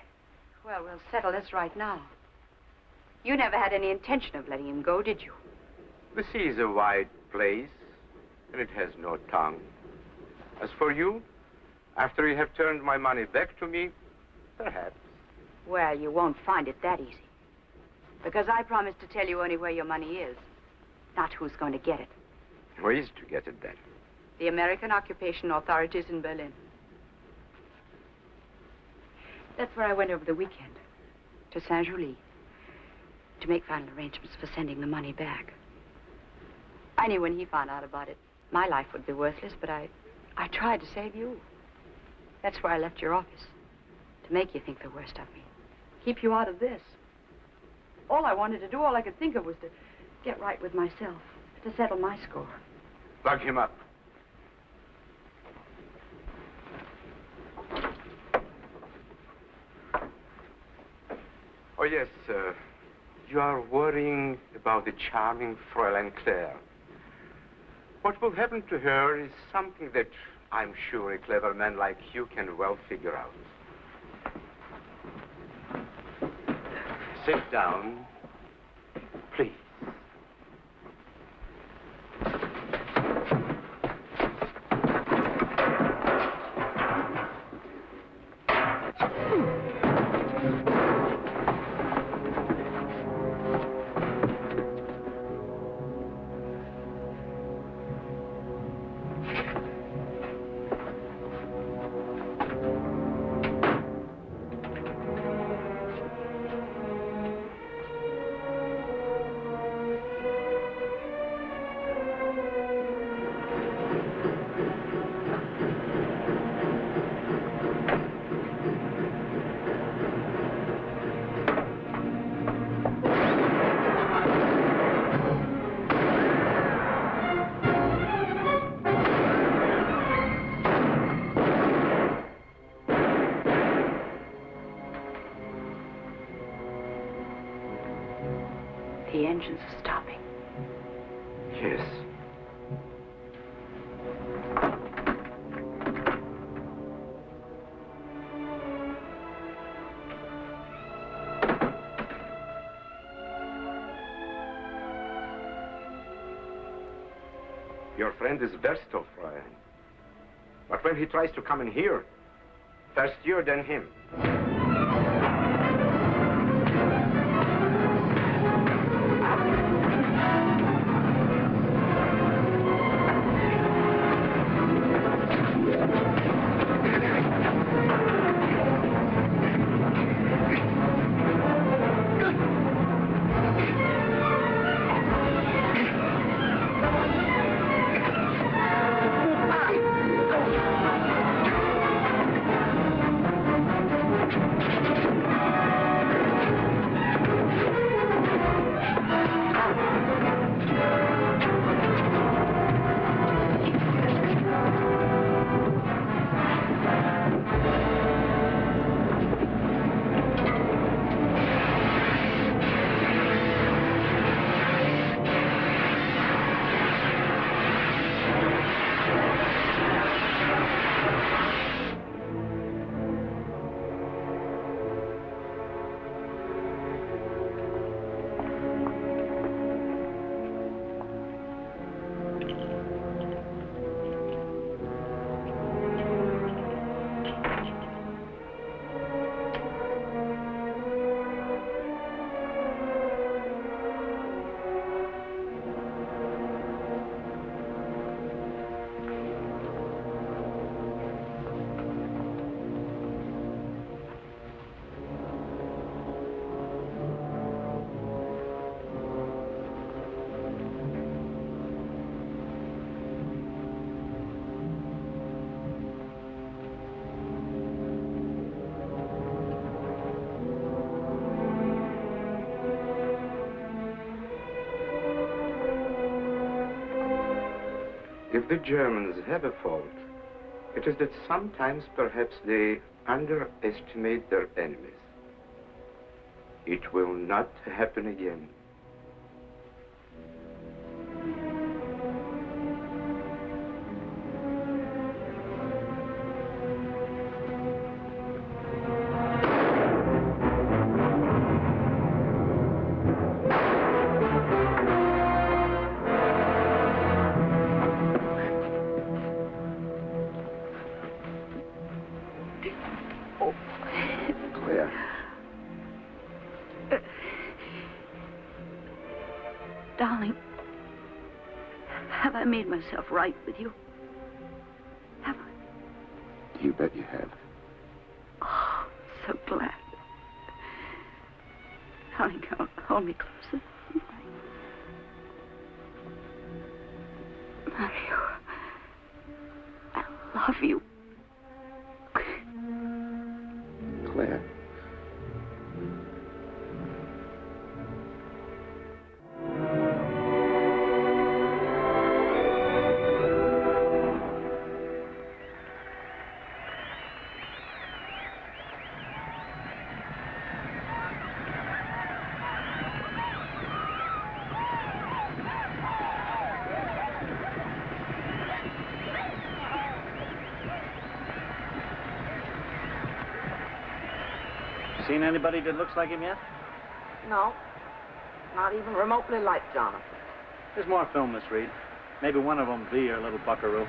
[SPEAKER 14] Well, we'll settle this right now. You never had any intention of letting him go, did you?
[SPEAKER 15] The sea is a wide place, and it has no tongue. As for you, after you have turned my money back to me, perhaps.
[SPEAKER 14] Well, you won't find it that easy. Because I promised to tell you only where your money is, not who's going to get it.
[SPEAKER 15] Where is to get it then?
[SPEAKER 14] The American occupation authorities in Berlin. That's where I went over the weekend, to Saint-Julie, to make final arrangements for sending the money back. I knew when he found out about it, my life would be worthless, but I tried to save you. That's why I left your office, to make you think the worst of me. Keep you out of this. All I wanted to do, all I could think of was to get right with myself, to settle my score.
[SPEAKER 15] Plug him up. Oh, yes, you are worrying about the charming Fräulein Claire. What will happen to her is something that I'm sure a clever man like you can well figure out. Sit down, please.
[SPEAKER 14] The engines are stopping.
[SPEAKER 15] Yes. Your friend is versatile, Fräulein. But when he tries to come in here, first you, then him. If the Germans have a fault, it is that sometimes perhaps they underestimate their enemies. It will not happen again.
[SPEAKER 14] Darling, have I made myself right with you? Have I?
[SPEAKER 1] You bet you have.
[SPEAKER 14] Oh, I'm so glad. Darling, hold me closer. Mario, I love you.
[SPEAKER 1] Claire.
[SPEAKER 12] Seen anybody that looks like him yet?
[SPEAKER 5] No. Not even remotely like Jonathan.
[SPEAKER 12] There's more film, Miss Reed. Maybe one of them be your little buckaroo.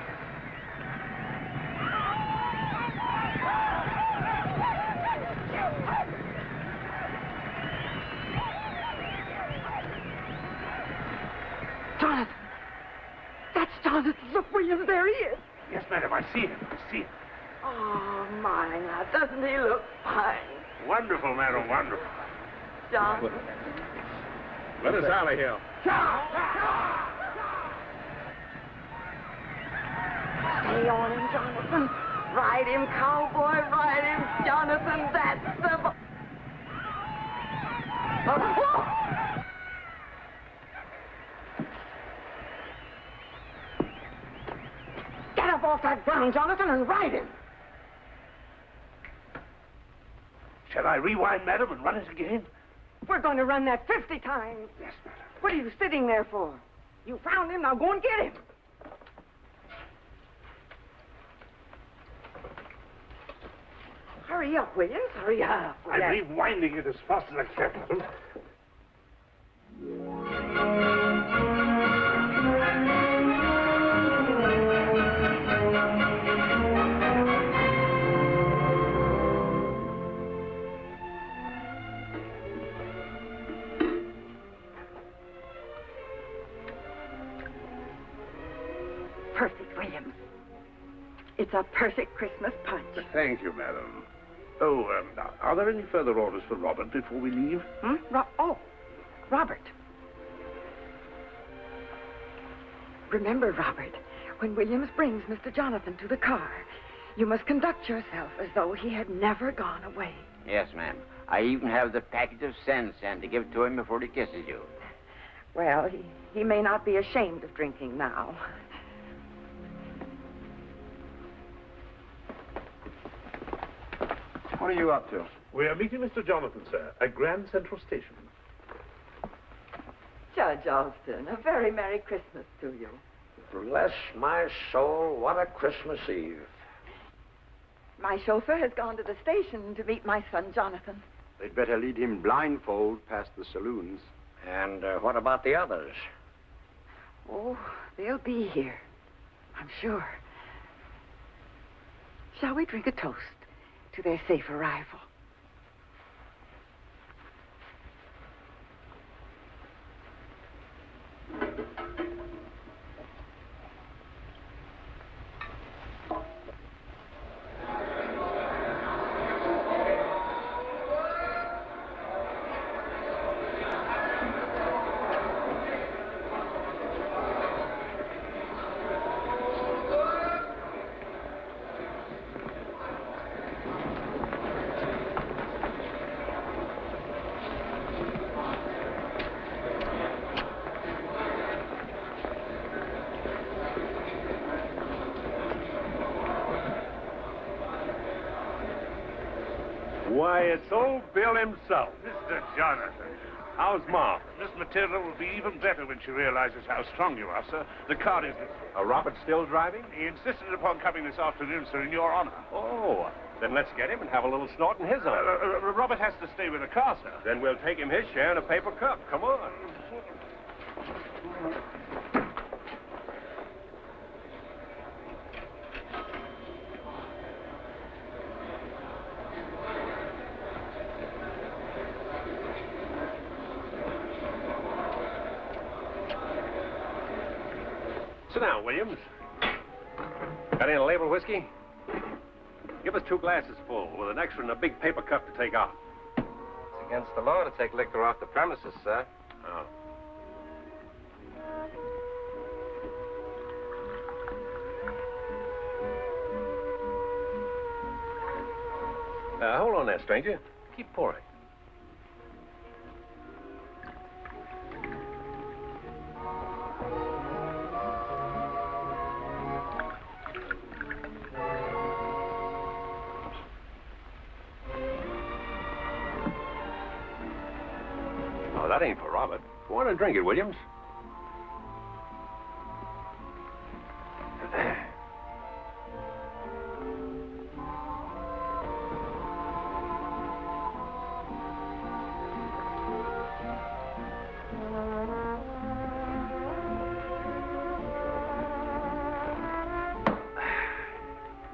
[SPEAKER 5] Jonathan! That's Jonathan. Look, William, there he is.
[SPEAKER 15] Yes, madam, I see him. I see him.
[SPEAKER 5] Oh, my, now, doesn't he look fine?
[SPEAKER 15] Wonderful, madam, wonderful.
[SPEAKER 5] Jonathan.
[SPEAKER 6] Let us out of here.
[SPEAKER 5] Stay on him, Jonathan. Ride him, cowboy. Ride him, Jonathan. That's the... Get up off that ground, Jonathan, and ride him.
[SPEAKER 15] Shall I rewind, madam, and run it again?
[SPEAKER 5] We're going to run that 50 times.
[SPEAKER 15] Yes, madam.
[SPEAKER 5] What are you sitting there for? You found him, now go and get him. Hurry up, Williams, hurry up.
[SPEAKER 15] I'm rewinding it as fast as I can, madam.
[SPEAKER 5] Perfect, Williams. It's a perfect Christmas punch.
[SPEAKER 6] Thank you, madam. Oh, are there any further orders for Robert before we leave?
[SPEAKER 5] Robert. Remember, Robert, when Williams brings Mr. Jonathan to the car, you must conduct yourself as though he had never gone away.
[SPEAKER 8] Yes, ma'am. I even have the package of cents and to give to him before he kisses you.
[SPEAKER 5] Well, he may not be ashamed of drinking now.
[SPEAKER 3] What are you up to?
[SPEAKER 15] We are meeting Mr. Jonathan, sir, at Grand Central Station.
[SPEAKER 4] Judge Alston, a very Merry Christmas to you.
[SPEAKER 2] Bless my soul, what a Christmas Eve.
[SPEAKER 4] My chauffeur has gone to the station to meet my son, Jonathan.
[SPEAKER 3] They'd better lead him blindfold past the saloons.
[SPEAKER 2] And what about the others?
[SPEAKER 4] Oh, they'll be here, I'm sure. Shall we drink a toast to their safe arrival?
[SPEAKER 16] Why, it's old Bill himself.
[SPEAKER 17] Mr. Jonathan.
[SPEAKER 16] How's Mom?
[SPEAKER 17] Miss Matilda will be even better when she realizes how strong you are, sir. The car is...
[SPEAKER 16] Robert still driving?
[SPEAKER 17] He insisted upon coming this afternoon, sir, in your honor.
[SPEAKER 16] Oh, then let's get him and have a little snort in his honor.
[SPEAKER 17] Robert has to stay with the car, sir.
[SPEAKER 16] Then we'll take him his share in a paper cup. Come on. Sit down, Williams. Got any label whiskey? Give us 2 glasses full with an extra and a big paper cup to take out.
[SPEAKER 9] It's against the law to take liquor off the premises, sir.
[SPEAKER 16] Oh. Hold on there, stranger. Keep pouring. Oh, that ain't for Robert. Go on and drink it, Williams.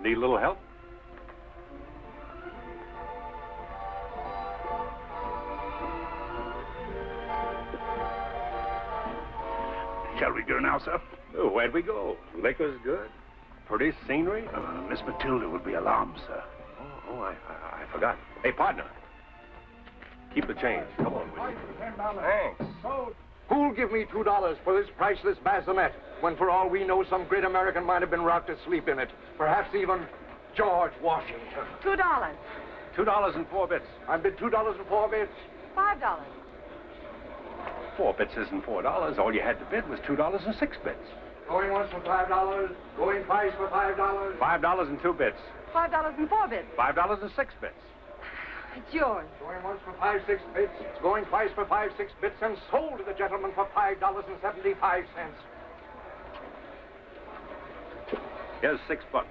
[SPEAKER 16] Need a little help?
[SPEAKER 17] Shall we go now, sir?
[SPEAKER 16] Oh, where'd we go? Liquor's good. Pretty scenery.
[SPEAKER 17] Miss Matilda would be alarmed, sir.
[SPEAKER 16] I forgot. Hey, partner. Keep the change. Come on, William.
[SPEAKER 9] Thanks.
[SPEAKER 2] Who'll give me $2 for this priceless bassinet, when for all we know, some great American might have been rocked to sleep in it? Perhaps even George Washington.
[SPEAKER 14] $2.
[SPEAKER 16] $2.04 bits.
[SPEAKER 2] I bid $2.04 bits.
[SPEAKER 14] $5.
[SPEAKER 16] 4 bits isn't $4. All you had to bid was $2.06 bits.
[SPEAKER 2] Going once for $5. Going twice for $5.
[SPEAKER 16] $5.02 bits.
[SPEAKER 14] $5.04 bits.
[SPEAKER 16] $5.06 bits.
[SPEAKER 14] It's yours.
[SPEAKER 2] Going once for 5 6 bits. Going twice for 5 6 bits, and sold to the gentleman for $5.75.
[SPEAKER 16] Here's $6.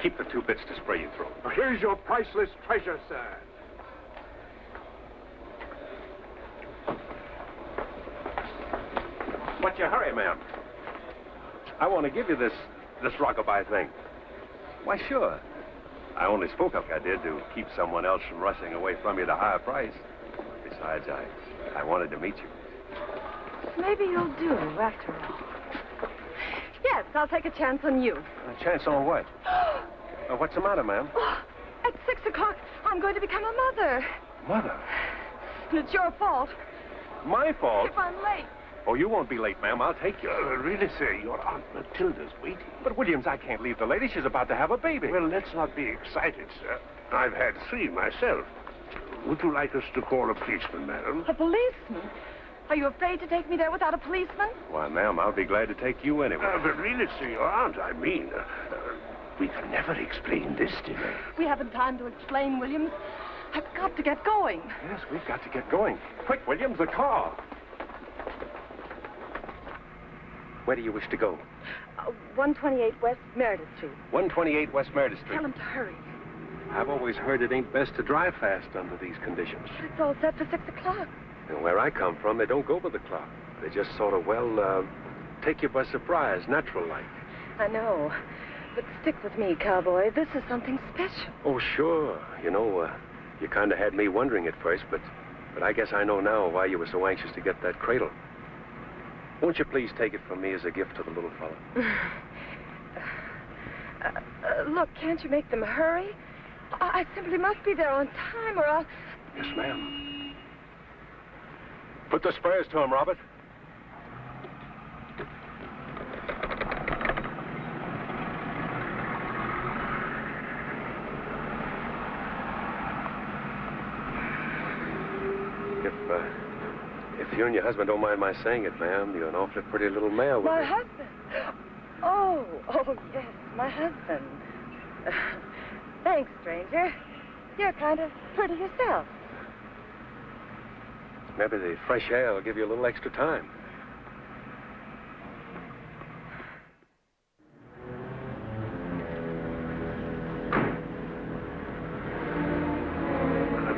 [SPEAKER 16] Keep the 2 bits to spray you through.
[SPEAKER 2] Here's your priceless treasure, sir.
[SPEAKER 16] What's your hurry, ma'am? I want to give you this rockabye thing. Why, sure. I only spoke up, I did, to keep someone else from rushing away from you at a higher price. Besides, I wanted to meet you.
[SPEAKER 14] Maybe you'll do, after all. Yes, I'll take a chance on you.
[SPEAKER 16] A chance on what? What's the matter, ma'am?
[SPEAKER 14] At 6 o'clock, I'm going to become a mother.
[SPEAKER 16] Mother?
[SPEAKER 14] And it's your fault.
[SPEAKER 16] My fault?
[SPEAKER 14] If I'm late.
[SPEAKER 16] Oh, you won't be late, ma'am. I'll take you.
[SPEAKER 17] Really, sir, your Aunt Matilda's waiting.
[SPEAKER 16] But, Williams, I can't leave the lady. She's about to have a baby.
[SPEAKER 17] Well, let's not be excited, sir. I've had 3 myself. Would you like us to call a policeman, madam?
[SPEAKER 14] A policeman? Are you afraid to take me there without a policeman?
[SPEAKER 16] Why, ma'am, I'll be glad to take you anyway.
[SPEAKER 17] But really, sir, your aunt, I mean, we can never explain this to her.
[SPEAKER 14] We haven't time to explain, Williams. I've got to get going.
[SPEAKER 16] Yes, we've got to get going. Quick, Williams, the car. Where do you wish to go?
[SPEAKER 14] 128 West Meredith Street.
[SPEAKER 16] 128 West Meredith Street.
[SPEAKER 14] Tell him to hurry.
[SPEAKER 16] I've always heard it ain't best to drive fast under these conditions.
[SPEAKER 14] It's all set for 6 o'clock.
[SPEAKER 16] And where I come from, they don't go by the clock. They just sort of, take you by surprise, natural-like.
[SPEAKER 14] I know. But stick with me, cowboy. This is something special.
[SPEAKER 16] Oh, sure. You know, you kind of had me wondering at first, but I guess I know now why you were so anxious to get that cradle. Won't you please take it from me as a gift to the little fellow?
[SPEAKER 14] Look, can't you make them hurry? I simply must be there on time, or I'll...
[SPEAKER 16] Yes, ma'am. Put the spurs to him, Robert. If you and your husband don't mind my saying it, ma'am, you're an awfully pretty little mare with
[SPEAKER 14] My
[SPEAKER 16] me.
[SPEAKER 14] husband? Oh, yes, my husband. Thanks, stranger.
[SPEAKER 5] You're kind of pretty yourself.
[SPEAKER 16] Maybe the fresh air will give you a little extra time.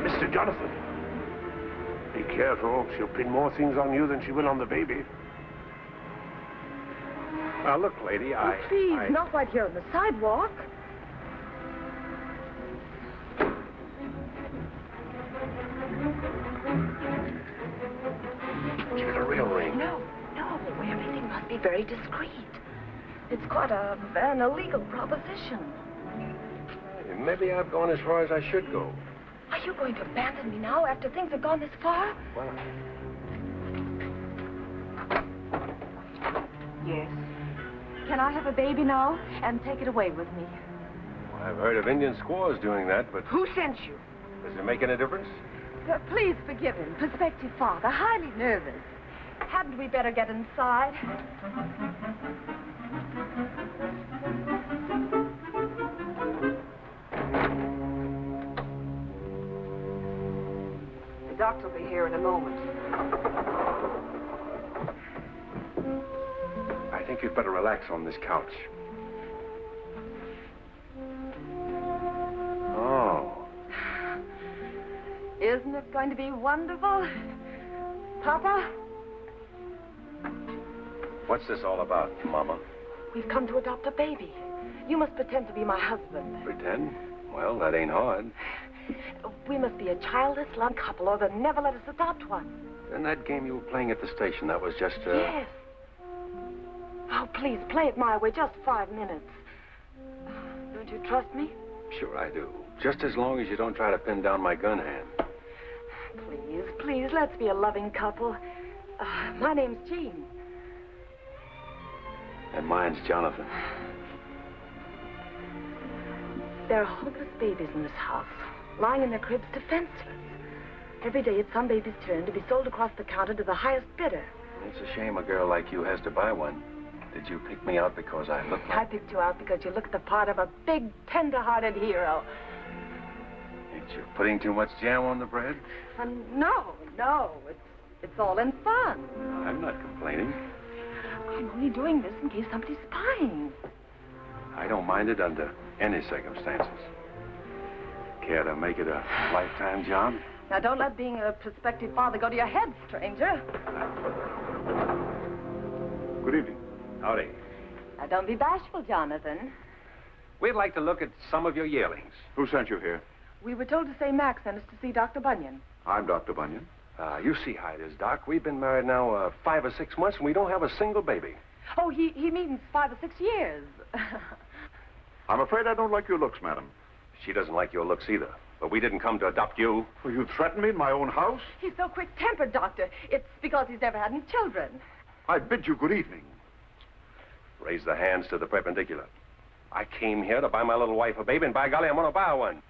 [SPEAKER 17] Mr. Jonathan. Be careful. She'll pin more things on you than she will on the baby.
[SPEAKER 16] Now, look, lady,
[SPEAKER 5] Please, not right here on the sidewalk.
[SPEAKER 17] Give it a real ring.
[SPEAKER 5] No, everything must be very discreet. It's quite an illegal proposition.
[SPEAKER 16] Maybe I've gone as far as I should go.
[SPEAKER 5] Are you going to abandon me now after things have gone this far?
[SPEAKER 16] Well,
[SPEAKER 5] Yes. Can I have a baby now and take it away with me?
[SPEAKER 16] I've heard of Indian squaws doing that, but
[SPEAKER 5] Who sent you?
[SPEAKER 16] does it make any difference?
[SPEAKER 5] Please forgive him, prospective father. Highly nervous. Hadn't we better get inside? The doctor will be here in a moment.
[SPEAKER 16] I think you'd better relax on this couch. Oh.
[SPEAKER 5] Isn't it going to be wonderful? Papa?
[SPEAKER 16] What's this all about, Mama?
[SPEAKER 5] We've come to adopt a baby. You must pretend to be my husband.
[SPEAKER 16] Pretend? Well, that ain't hard.
[SPEAKER 5] We must be a childless lone couple or they'll never let us adopt one.
[SPEAKER 16] And that game you were playing at the station, that was just,
[SPEAKER 5] Yes. Oh, please, play it my way, just 5 minutes. Don't you trust me?
[SPEAKER 16] Sure I do. Just as long as you don't try to pin down my gun hand.
[SPEAKER 5] Please, let's be a loving couple. My name's Jean.
[SPEAKER 16] And mine's Jonathan.
[SPEAKER 5] There are hopeless babies in this house, lying in their cribs defenseless. Every day it's some baby's turn to be sold across the counter to the highest bidder.
[SPEAKER 16] It's a shame a girl like you has to buy one. Did you pick me out because I look
[SPEAKER 5] I picked you out because you look the part of a big, tender-hearted hero.
[SPEAKER 16] Ain't you putting too much jam on the bread?
[SPEAKER 5] No, it's all in fun.
[SPEAKER 16] I'm not complaining.
[SPEAKER 5] I'm only doing this in case somebody's spying.
[SPEAKER 16] I don't mind it under any circumstances. Care to make it a lifetime job?
[SPEAKER 5] Now, don't let being a prospective father go to your head, stranger.
[SPEAKER 16] Good evening. Howdy.
[SPEAKER 5] Now, don't be bashful, Jonathan.
[SPEAKER 16] We'd like to look at some of your yearlings.
[SPEAKER 3] Who sent you here?
[SPEAKER 5] We were told to say Max sent us to see Dr. Bunyan.
[SPEAKER 3] I'm Dr. Bunyan.
[SPEAKER 16] You see how it is, Doc. We've been married now 5 or 6 months, and we don't have a single baby.
[SPEAKER 5] Oh, he means 5 or 6 years.
[SPEAKER 3] I'm afraid I don't like your looks, madam.
[SPEAKER 16] She doesn't like your looks either. But we didn't come to adopt you.
[SPEAKER 3] Well, you threatened me in my own house?
[SPEAKER 5] He's so quick-tempered, Doctor. It's because he's never had any children.
[SPEAKER 3] I bid you good evening.
[SPEAKER 16] Raise the hands to the perpendicular. I came here to buy my little wife a baby, and by golly, I'm going to buy one.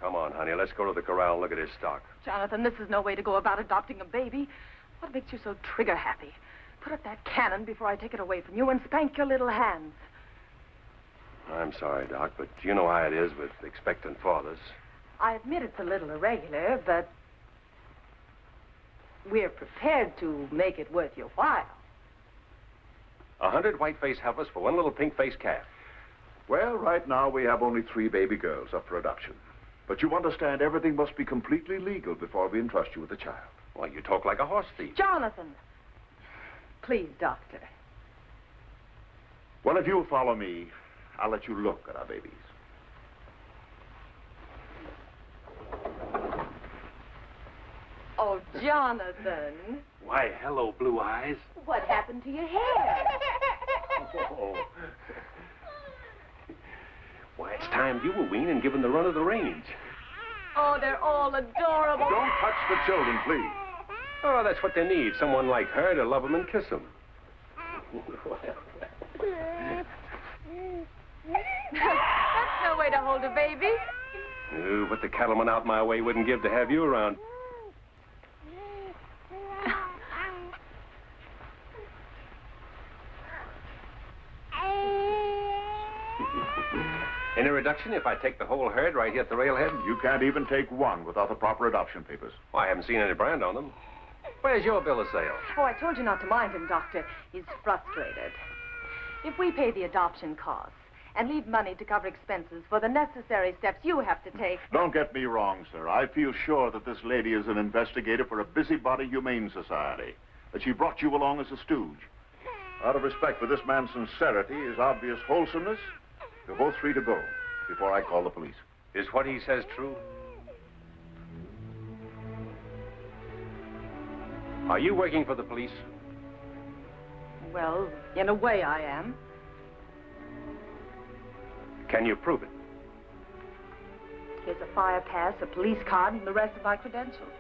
[SPEAKER 16] Come on, honey, let's go to the corral and look at his stock.
[SPEAKER 5] Jonathan, this is no way to go about adopting a baby. What makes you so trigger-happy? Put up that cannon before I take it away from you and spank your little hands.
[SPEAKER 16] I'm sorry, Doc, but you know how it is with expectant fathers.
[SPEAKER 5] I admit it's a little irregular, but we're prepared to make it worth your while.
[SPEAKER 16] 100 white-faced heifers for one little pink-faced calf.
[SPEAKER 3] Well, right now we have only 3 baby girls up for adoption. But you understand everything must be completely legal before we entrust you with a child.
[SPEAKER 16] Well, you talk like a horse thief.
[SPEAKER 5] Jonathan! Please, Doctor.
[SPEAKER 3] Well, if you'll follow me, I'll let you look at our babies.
[SPEAKER 5] Oh, Jonathan.
[SPEAKER 16] Why, hello, Blue Eyes.
[SPEAKER 5] What happened to your hair?
[SPEAKER 16] Oh. Why, it's time you were weaned and given the run of the range.
[SPEAKER 5] Oh, they're all adorable.
[SPEAKER 3] Don't touch the children, please.
[SPEAKER 16] Oh, that's what they need. Someone like her to love them and kiss them.
[SPEAKER 5] That's no way to hold a baby.
[SPEAKER 16] Ooh, but the cattleman out my way wouldn't give to have you around. Any reduction if I take the whole herd right here at the railhead?
[SPEAKER 3] You can't even take one without the proper adoption papers.
[SPEAKER 16] Well, I haven't seen any brand on them. Where's your bill of sale?
[SPEAKER 18] Oh, I told you not to mind him, Doctor. He's frustrated. If we pay the adoption costs and leave money to cover expenses for the necessary steps you have to take...
[SPEAKER 3] Don't get me wrong, sir. I feel sure that this lady is an investigator for a busybody humane society, that she brought you along as a stooge. Out of respect for this man's sincerity, his obvious wholesomeness, you're both free to go before I call the police.
[SPEAKER 16] Is what he says true? Are you working for the police?
[SPEAKER 18] Well, in a way I am.
[SPEAKER 16] Can you prove it?
[SPEAKER 18] Here's a fire pass, a police card, and the rest of my credentials.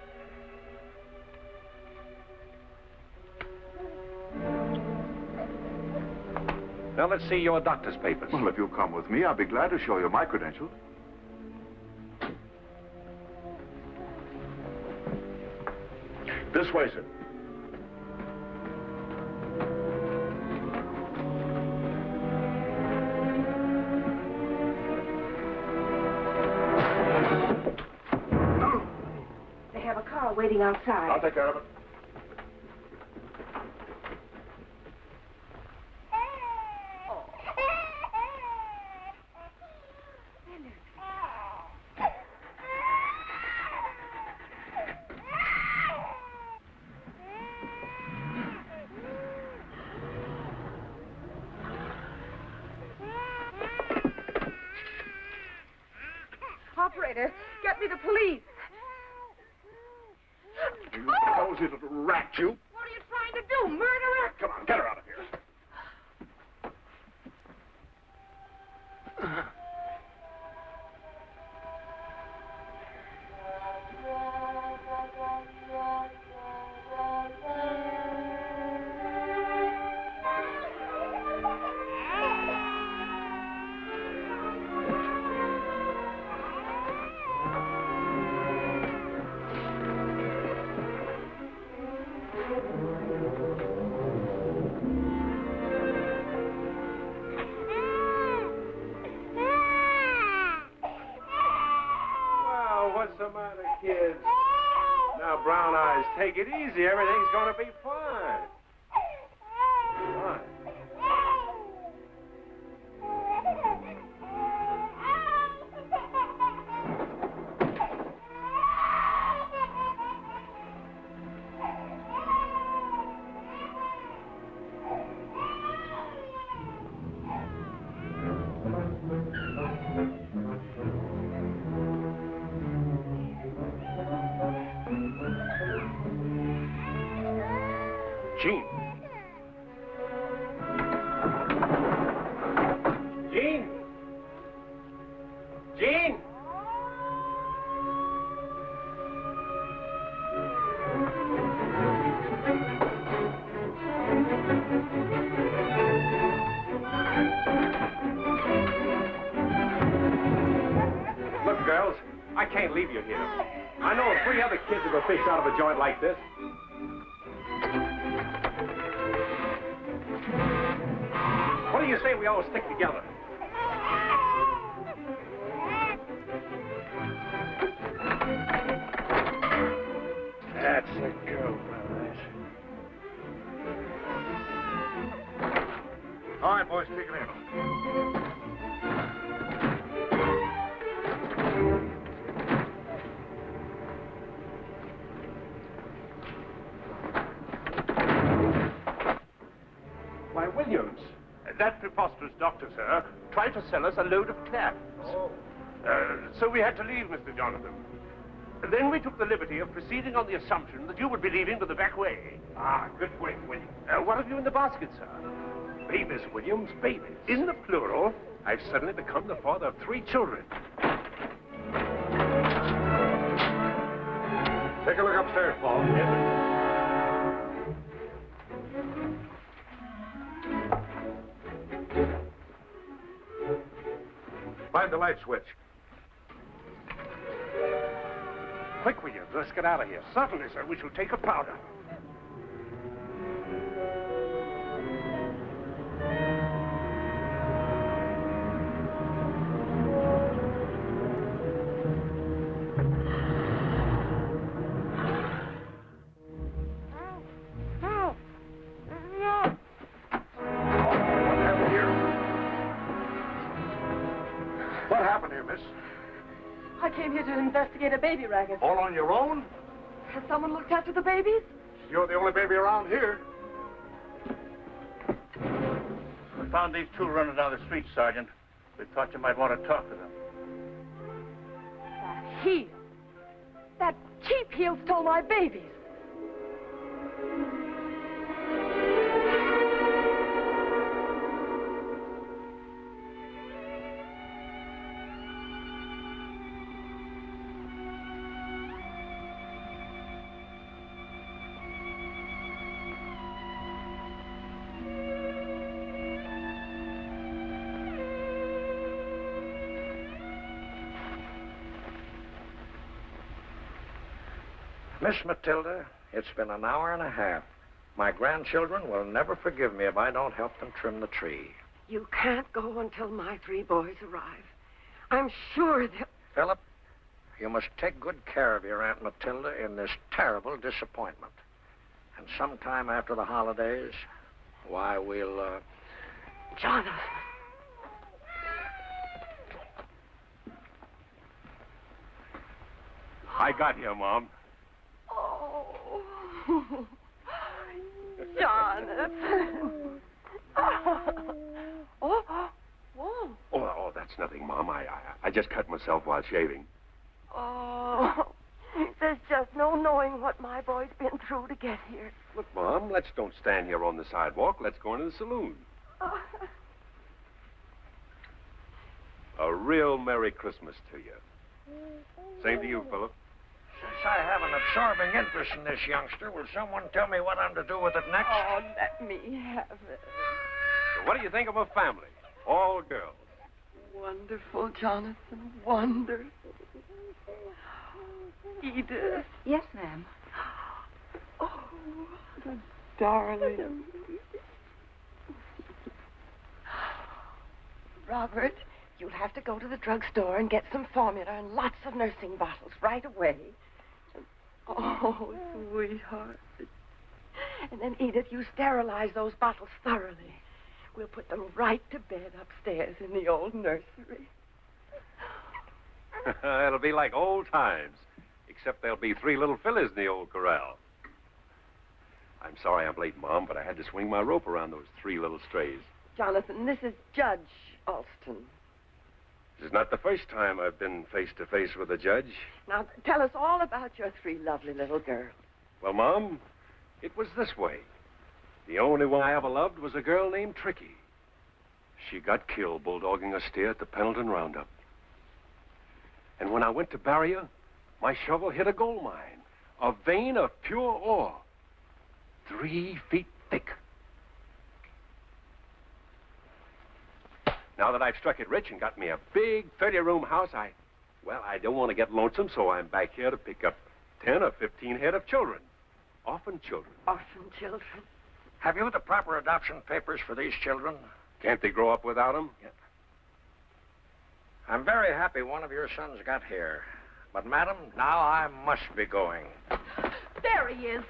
[SPEAKER 16] Now, let's see your doctor's papers.
[SPEAKER 3] Well, if you'll come with me, I'll be glad to show you my credentials. This way, sir.
[SPEAKER 5] They have a car waiting outside.
[SPEAKER 3] I'll take care of it.
[SPEAKER 5] Operator, get me the police.
[SPEAKER 3] You nosy little rat, you.
[SPEAKER 5] What are you trying to do, murderer?
[SPEAKER 3] Come on, get her out of here.
[SPEAKER 16] What's the matter, kids? Now, Brown Eyes, take it easy. Everything's going to be fine. Fine. Gene. Gene. Gene. Look, girls, I can't leave you here. I know 3 other kids who were fished out of a joint like this. What do you say we all stick together?
[SPEAKER 2] That's the girl, brothers.
[SPEAKER 3] All right, boys, take it in.
[SPEAKER 17] Why, Williams, that preposterous doctor, sir, tried to sell us a load of clams.
[SPEAKER 3] Oh.
[SPEAKER 17] So we had to leave, Mr. Jonathan. Then we took the liberty of proceeding on the assumption that you would be leaving by the back way.
[SPEAKER 16] Ah, good work, Williams.
[SPEAKER 17] What have you in the basket, sir?
[SPEAKER 16] Babies, Williams, babies.
[SPEAKER 17] In the plural?
[SPEAKER 16] I've suddenly become the father of 3 children.
[SPEAKER 6] Take a look upstairs, Paul. Find the light switch.
[SPEAKER 17] Quick, Williams, let's get out of here. Certainly, sir. We shall take a powder.
[SPEAKER 10] investigate a baby racket.
[SPEAKER 3] All on your own?
[SPEAKER 10] Has someone looked after the babies?
[SPEAKER 3] You're the only baby around here.
[SPEAKER 19] We found these two running down the street, Sergeant. We thought you might want to talk to them.
[SPEAKER 10] That heel. That cheap heel stole my babies.
[SPEAKER 2] Miss Matilda, it's been an hour and a half. My grandchildren will never forgive me if I don't help them trim the tree.
[SPEAKER 5] You can't go until my 3 boys arrive. I'm sure they'll...
[SPEAKER 2] Philip, you must take good care of your Aunt Matilda in this terrible disappointment. And sometime after the holidays, why, we'll,
[SPEAKER 5] Jonathan.
[SPEAKER 16] I got here, Mom.
[SPEAKER 10] Oh, Jonathan.
[SPEAKER 16] Oh, that's nothing, Mom. I just cut myself while shaving.
[SPEAKER 5] Oh, there's just no knowing what my boy's been through to get here.
[SPEAKER 16] Look, Mom, let's don't stand here on the sidewalk. Let's go into the saloon. A real Merry Christmas to you. Same to you, Philip.
[SPEAKER 2] Since I have an absorbing interest in this youngster, will someone tell me what I'm to do with it next?
[SPEAKER 10] Oh, let me have it.
[SPEAKER 16] So what do you think of a family? All girls.
[SPEAKER 5] Wonderful, Jonathan. Wonderful. Edith.
[SPEAKER 14] Yes, ma'am.
[SPEAKER 5] Oh, the darling. Robert, you'll have to go to the drugstore and get some formula and lots of nursing bottles right away. Oh, sweetheart. And then, Edith, you sterilize those bottles thoroughly. We'll put them right to bed upstairs in the old nursery.
[SPEAKER 16] It'll be like old times, except there'll be 3 little fillies in the old corral. I'm sorry I'm late, Mom, but I had to swing my rope around those 3 little strays.
[SPEAKER 5] Jonathan, this is Judge Alston.
[SPEAKER 16] This is not the first time I've been face to face with a judge.
[SPEAKER 5] Now, tell us all about your 3 lovely little girls.
[SPEAKER 16] Well, Mom, it was this way. The only one I ever loved was a girl named Tricky. She got killed bulldogging a steer at the Pendleton Roundup. And when I went to bury her, my shovel hit a gold mine, a vein of pure ore, 3 feet thick. Now that I've struck it rich and got me a big 30-room house, I don't want to get lonesome, so I'm back here to pick up 10 or 15 head of children. Orphan children.
[SPEAKER 5] Orphan children.
[SPEAKER 2] Have you the proper adoption papers for these children?
[SPEAKER 16] Can't they grow up without them?
[SPEAKER 2] Yep. I'm very happy one of your sons got here. But, madam, now I must be going.
[SPEAKER 10] There he is.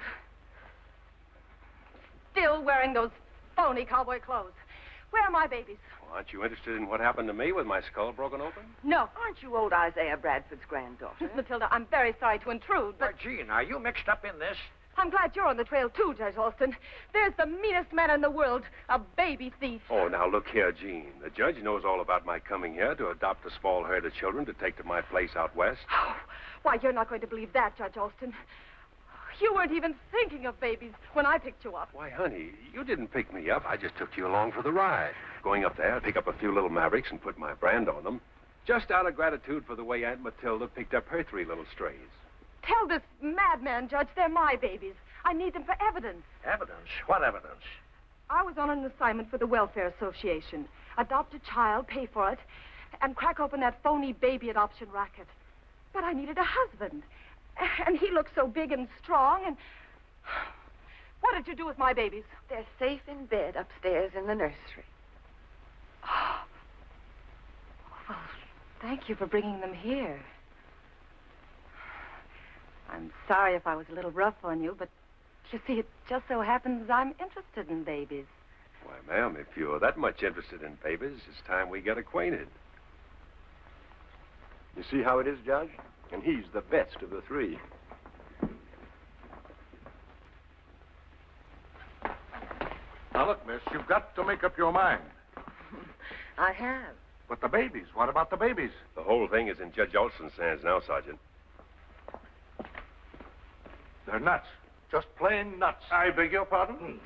[SPEAKER 10] Still wearing those phony cowboy clothes. Where are my babies?
[SPEAKER 16] Well, aren't you interested in what happened to me with my skull broken open?
[SPEAKER 10] No.
[SPEAKER 5] Aren't you old Isaiah Bradford's granddaughter?
[SPEAKER 10] Miss Matilda, I'm very sorry to intrude, but...
[SPEAKER 2] Why, Gene, are you mixed up in this?
[SPEAKER 10] I'm glad you're on the trail, too, Judge Alston. There's the meanest man in the world, a baby thief.
[SPEAKER 16] Oh, now, look here, Gene. The judge knows all about my coming here to adopt a small herd of children to take to my place out west.
[SPEAKER 10] Oh, why, you're not going to believe that, Judge Alston. You weren't even thinking of babies when I picked you up.
[SPEAKER 16] Why, honey, you didn't pick me up. I just took you along for the ride. Going up there, pick up a few little mavericks and put my brand on them. Just out of gratitude for the way Aunt Matilda picked up her 3 little strays.
[SPEAKER 10] Tell this madman, Judge, they're my babies. I need them for evidence.
[SPEAKER 2] Evidence? What evidence?
[SPEAKER 10] I was on an assignment for the Welfare Association. Adopt a child, pay for it, and crack open that phony baby adoption racket. But I needed a husband. And he looked so big and strong, and... What did you do with my babies?
[SPEAKER 5] They're safe in bed upstairs in the nursery.
[SPEAKER 10] Oh. Well, thank you for bringing them here. I'm sorry if I was a little rough on you, but you see, it just so happens I'm interested in babies.
[SPEAKER 16] Why, ma'am, if you're that much interested in babies, it's time we get acquainted.
[SPEAKER 1] You see how it is, Judge?
[SPEAKER 6] And he's the best of the three.
[SPEAKER 3] Now, look, miss, you've got to make up your mind.
[SPEAKER 5] I have.
[SPEAKER 3] But the babies, what about the babies?
[SPEAKER 16] The whole thing is in Judge Olson's hands now, Sergeant.
[SPEAKER 3] They're nuts. Just plain nuts.
[SPEAKER 17] I beg your pardon?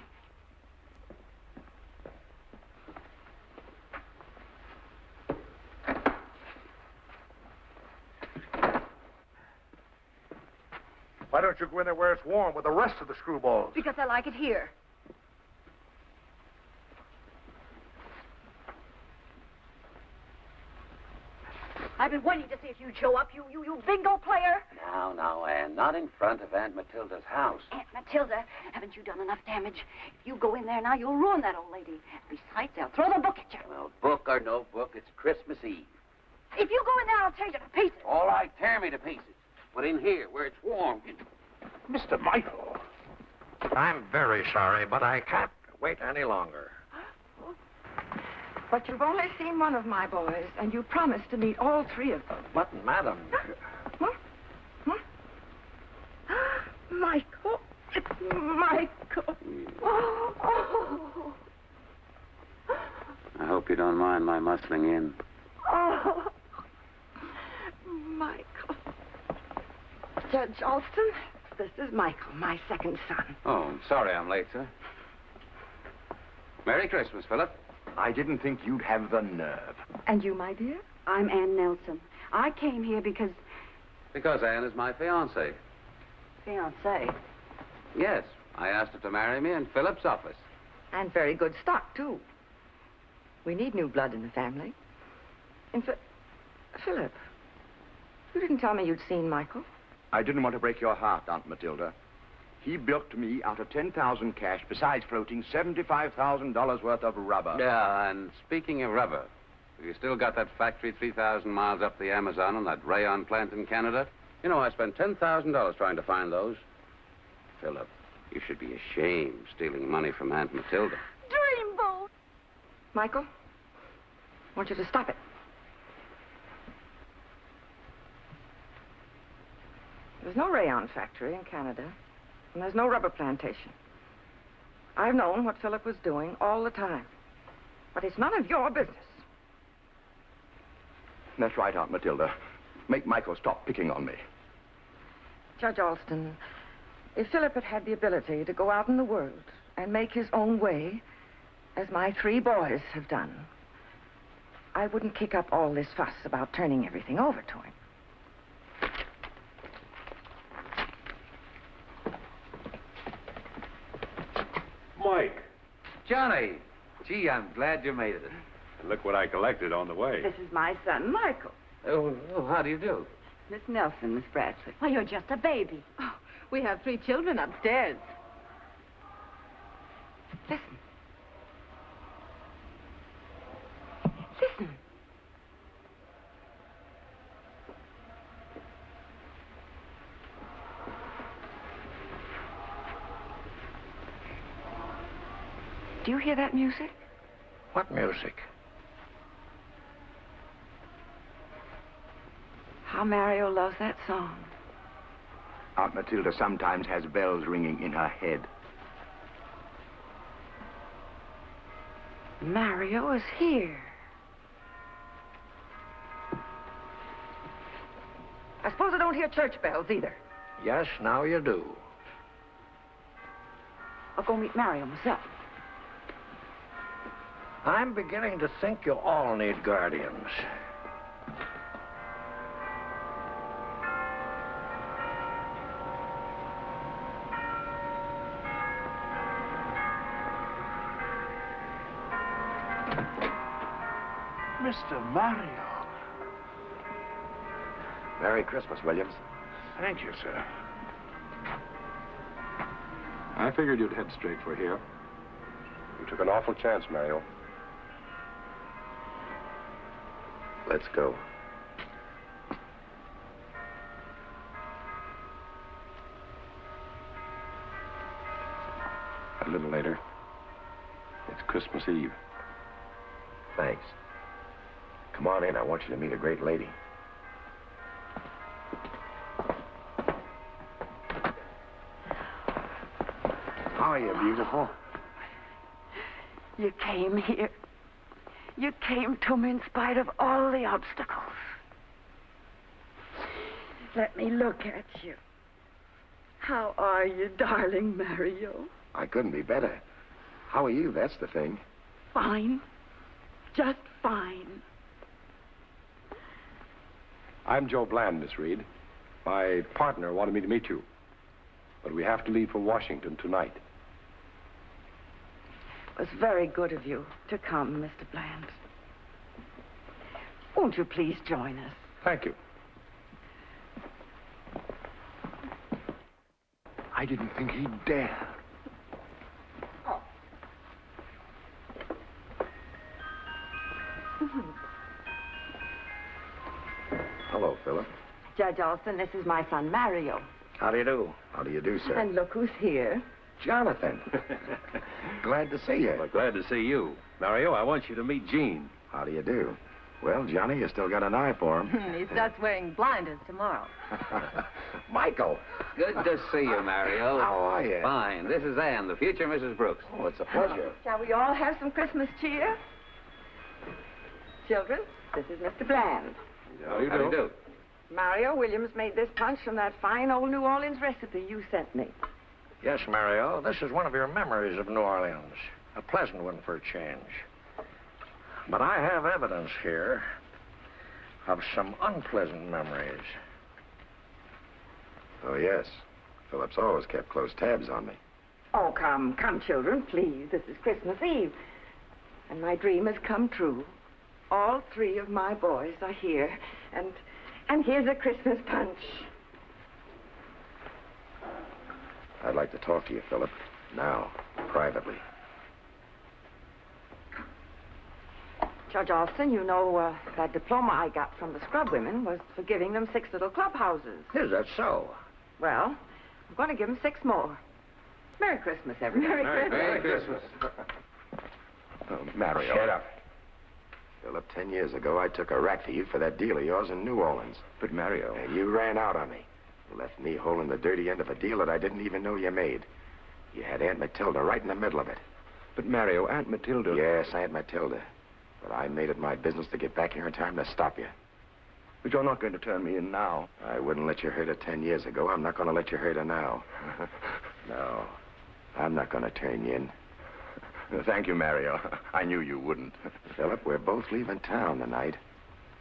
[SPEAKER 3] Why don't you go in there where it's warm with the rest of the screwballs?
[SPEAKER 14] Because I like it here. I've been waiting to see if you'd show up, you bingo player.
[SPEAKER 8] Now, Anne, not in front of Aunt Matilda's house.
[SPEAKER 14] Aunt Matilda, haven't you done enough damage? If you go in there now, you'll ruin that old lady. Besides, they'll throw the book at you.
[SPEAKER 8] Well, book or no book, it's Christmas Eve.
[SPEAKER 14] If you go in there, I'll tear you to pieces.
[SPEAKER 8] All right, tear me to pieces. But in here, where it's warm.
[SPEAKER 17] Mr. Michael.
[SPEAKER 2] I'm very sorry, but I can't wait any longer.
[SPEAKER 4] But you've only seen one of my boys, and you promised to meet all three of them.
[SPEAKER 2] But, madam...
[SPEAKER 4] Michael. It's Michael. Oh.
[SPEAKER 8] I hope you don't mind my muscling in.
[SPEAKER 4] Oh. Michael. Judge Alston, this is Michael, my second son.
[SPEAKER 8] Oh, sorry I'm late, sir. Merry Christmas, Philip.
[SPEAKER 1] I didn't think you'd have the nerve.
[SPEAKER 4] And you, my dear?
[SPEAKER 14] I'm Ann Nelson. I came here because...
[SPEAKER 8] Because Anne is my fiancée.
[SPEAKER 14] Fiancé?
[SPEAKER 8] Yes, I asked her to marry me in Philip's office.
[SPEAKER 4] And very good stock, too. We need new blood in the family. Philip, you didn't tell me you'd seen Michael.
[SPEAKER 1] I didn't want to break your heart, Aunt Matilda. He bilked me out of 10,000 cash, besides floating $75,000 worth of rubber.
[SPEAKER 8] Yeah, and speaking of rubber, have you still got that factory 3,000 miles up the Amazon and that rayon plant in Canada? You know, I spent $10,000 trying to find those. Philip, you should be ashamed stealing money from Aunt Matilda.
[SPEAKER 14] Dreamboat!
[SPEAKER 4] Michael, I want you to stop it. There's no rayon factory in Canada. And there's no rubber plantation. I've known what Philip was doing all the time. But it's none of your business.
[SPEAKER 1] That's right, Aunt Matilda. Make Michael stop picking on me.
[SPEAKER 4] Judge Alston, if Philip had had the ability to go out in the world and make his own way, as my three boys have done, I wouldn't kick up all this fuss about turning everything over to him.
[SPEAKER 3] Mike.
[SPEAKER 8] Johnny. Gee, I'm glad you made it.
[SPEAKER 16] And look what I collected on the way.
[SPEAKER 4] This is my son, Michael.
[SPEAKER 8] Oh, how do you do?
[SPEAKER 4] Miss Nelson, Miss Bradley.
[SPEAKER 14] Well, you're just a baby.
[SPEAKER 18] Oh, we have 3 children upstairs.
[SPEAKER 4] Listen. Listen. Do you hear that music?
[SPEAKER 2] What music?
[SPEAKER 4] How Mario loves that song.
[SPEAKER 1] Aunt Matilda sometimes has bells ringing in her head.
[SPEAKER 4] Mario is here. I suppose I don't hear church bells either.
[SPEAKER 2] Yes, now you do.
[SPEAKER 4] I'll go meet Mario myself.
[SPEAKER 2] I'm beginning to think you all need guardians.
[SPEAKER 17] Mr. Mario.
[SPEAKER 1] Merry Christmas, Williams.
[SPEAKER 3] Thank you, sir.
[SPEAKER 6] I figured you'd head straight for here.
[SPEAKER 16] You took an awful chance, Mario.
[SPEAKER 1] Let's go.
[SPEAKER 6] A little later. It's Christmas Eve.
[SPEAKER 1] Thanks. Come on in. I want you to meet a great lady. How are you, beautiful?
[SPEAKER 4] You came here. You came to me in spite of all the obstacles. Let me look at you. How are you, darling Mario?
[SPEAKER 1] I couldn't be better. How are you? That's the thing.
[SPEAKER 4] Fine. Just fine.
[SPEAKER 6] I'm Joe Bland, Miss Reed. My partner wanted me to meet you. But we have to leave for Washington tonight.
[SPEAKER 4] It was very good of you to come, Mr. Bland. Won't you please join us?
[SPEAKER 6] Thank you.
[SPEAKER 1] I didn't think he'd dare. Hello, Philip.
[SPEAKER 4] Judge Alston, this is my son, Mario.
[SPEAKER 2] How do you do?
[SPEAKER 1] How do you do, sir?
[SPEAKER 4] And look who's here.
[SPEAKER 1] Jonathan. Glad to see you.
[SPEAKER 16] Well, glad to see you. Mario, I want you to meet Gene.
[SPEAKER 1] How do you do? Well, Johnny, you still got an eye for him.
[SPEAKER 18] He starts wearing blinders tomorrow.
[SPEAKER 1] Michael.
[SPEAKER 8] Good to see you, Mario.
[SPEAKER 1] How are you?
[SPEAKER 8] Fine. This is Anne, the future Mrs. Brooks.
[SPEAKER 1] Oh, it's a pleasure.
[SPEAKER 4] Shall we all have some Christmas cheer? Children, this is Mr. Bland.
[SPEAKER 8] How do you do?
[SPEAKER 4] Mario Williams made this punch from that fine old New Orleans recipe you sent me.
[SPEAKER 2] Yes, Mario. This is one of your memories of New Orleans. A pleasant one for a change. But I have evidence here of some unpleasant memories.
[SPEAKER 1] Oh, yes. Philip's always kept close tabs on me.
[SPEAKER 4] Oh, come, children, please. This is Christmas Eve. And my dream has come true. All three of my boys are here. And here's a Christmas punch.
[SPEAKER 1] I'd like to talk to you, Philip. Now, privately.
[SPEAKER 4] Judge Alston, you know that diploma I got from the scrub women was for giving them 6 little clubhouses.
[SPEAKER 2] Is that so?
[SPEAKER 4] Well, I'm going to give them 6 more. Merry Christmas, everybody.
[SPEAKER 8] Merry Christmas.
[SPEAKER 1] Mario.
[SPEAKER 6] Shut up.
[SPEAKER 1] Philip, 10 years ago, I took a rat for you for that deal of yours in New Orleans.
[SPEAKER 6] But, Mario...
[SPEAKER 1] And you ran out on me. You left me holding the dirty end of a deal that I didn't even know you made. You had Aunt Matilda right in the middle of it.
[SPEAKER 6] But, Mario, Aunt Matilda...
[SPEAKER 1] Yes, Aunt Matilda. But I made it my business to get back here in time to stop you.
[SPEAKER 6] But you're not going to turn me in now.
[SPEAKER 1] I wouldn't let you hurt her 10 years ago. I'm not going to let you hurt her now. No, I'm not going to turn you in.
[SPEAKER 6] Thank you, Mario. I knew you wouldn't.
[SPEAKER 1] Philip, we're both leaving town tonight,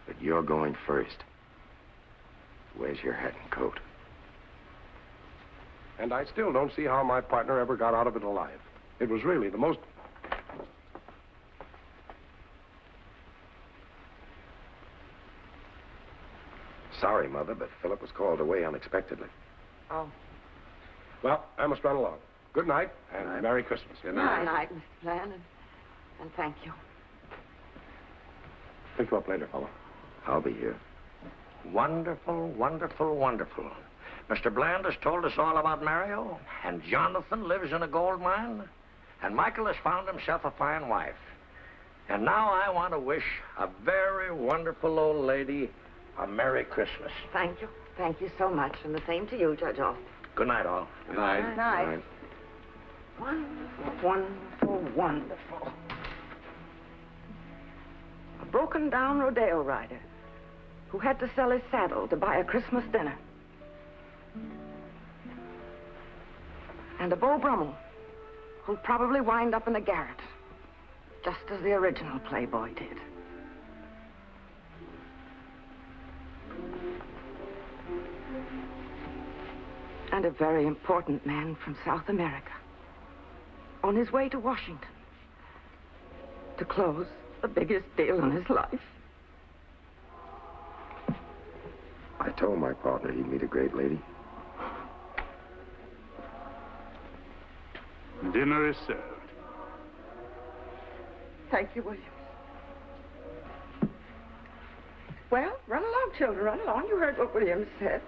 [SPEAKER 1] but you're going first. Where's your hat and coat?
[SPEAKER 6] And I still don't see how my partner ever got out of it alive. It was really the most...
[SPEAKER 1] Sorry, Mother, but Philip was called away unexpectedly.
[SPEAKER 4] Oh.
[SPEAKER 6] Well, I must run along. Good night, and Merry Christmas.
[SPEAKER 4] Good night, Mr. Bland, and thank you.
[SPEAKER 6] Pick you up later, fella.
[SPEAKER 1] I'll be here.
[SPEAKER 2] Wonderful, wonderful, wonderful. Mr. Bland has told us all about Mario, and Jonathan lives in a gold mine, and Michael has found himself a fine wife. And now I want to wish a very wonderful old lady a Merry Christmas.
[SPEAKER 4] Thank you. Thank you so much, and the same to you, Judge Alston.
[SPEAKER 2] Good night, all.
[SPEAKER 8] Good night.
[SPEAKER 4] Good night. Wonderful, wonderful, wonderful. A broken-down rodeo rider who had to sell his saddle to buy a Christmas dinner. And a Beau Brummel who'll probably wind up in a garret, just as the original Playboy did. And a very important man from South America, on his way to Washington to close the biggest deal in his life.
[SPEAKER 1] I told my partner he'd meet a great lady.
[SPEAKER 19] Dinner is served.
[SPEAKER 4] Thank you, Williams. Well, run along, children, run along. You heard what Williams said.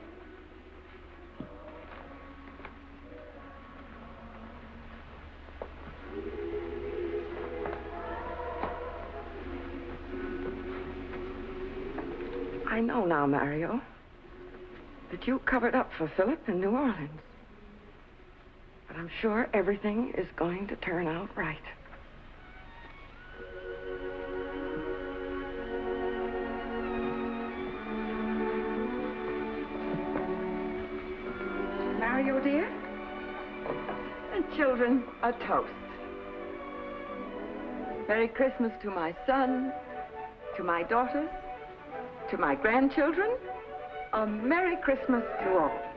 [SPEAKER 4] I know now, Mario, that you covered up for Philip in New Orleans.
[SPEAKER 5] But I'm sure everything is going to turn out right. Mario, dear, and children, a toast. Merry Christmas to my son, to my daughters, to my grandchildren. A Merry Christmas to all.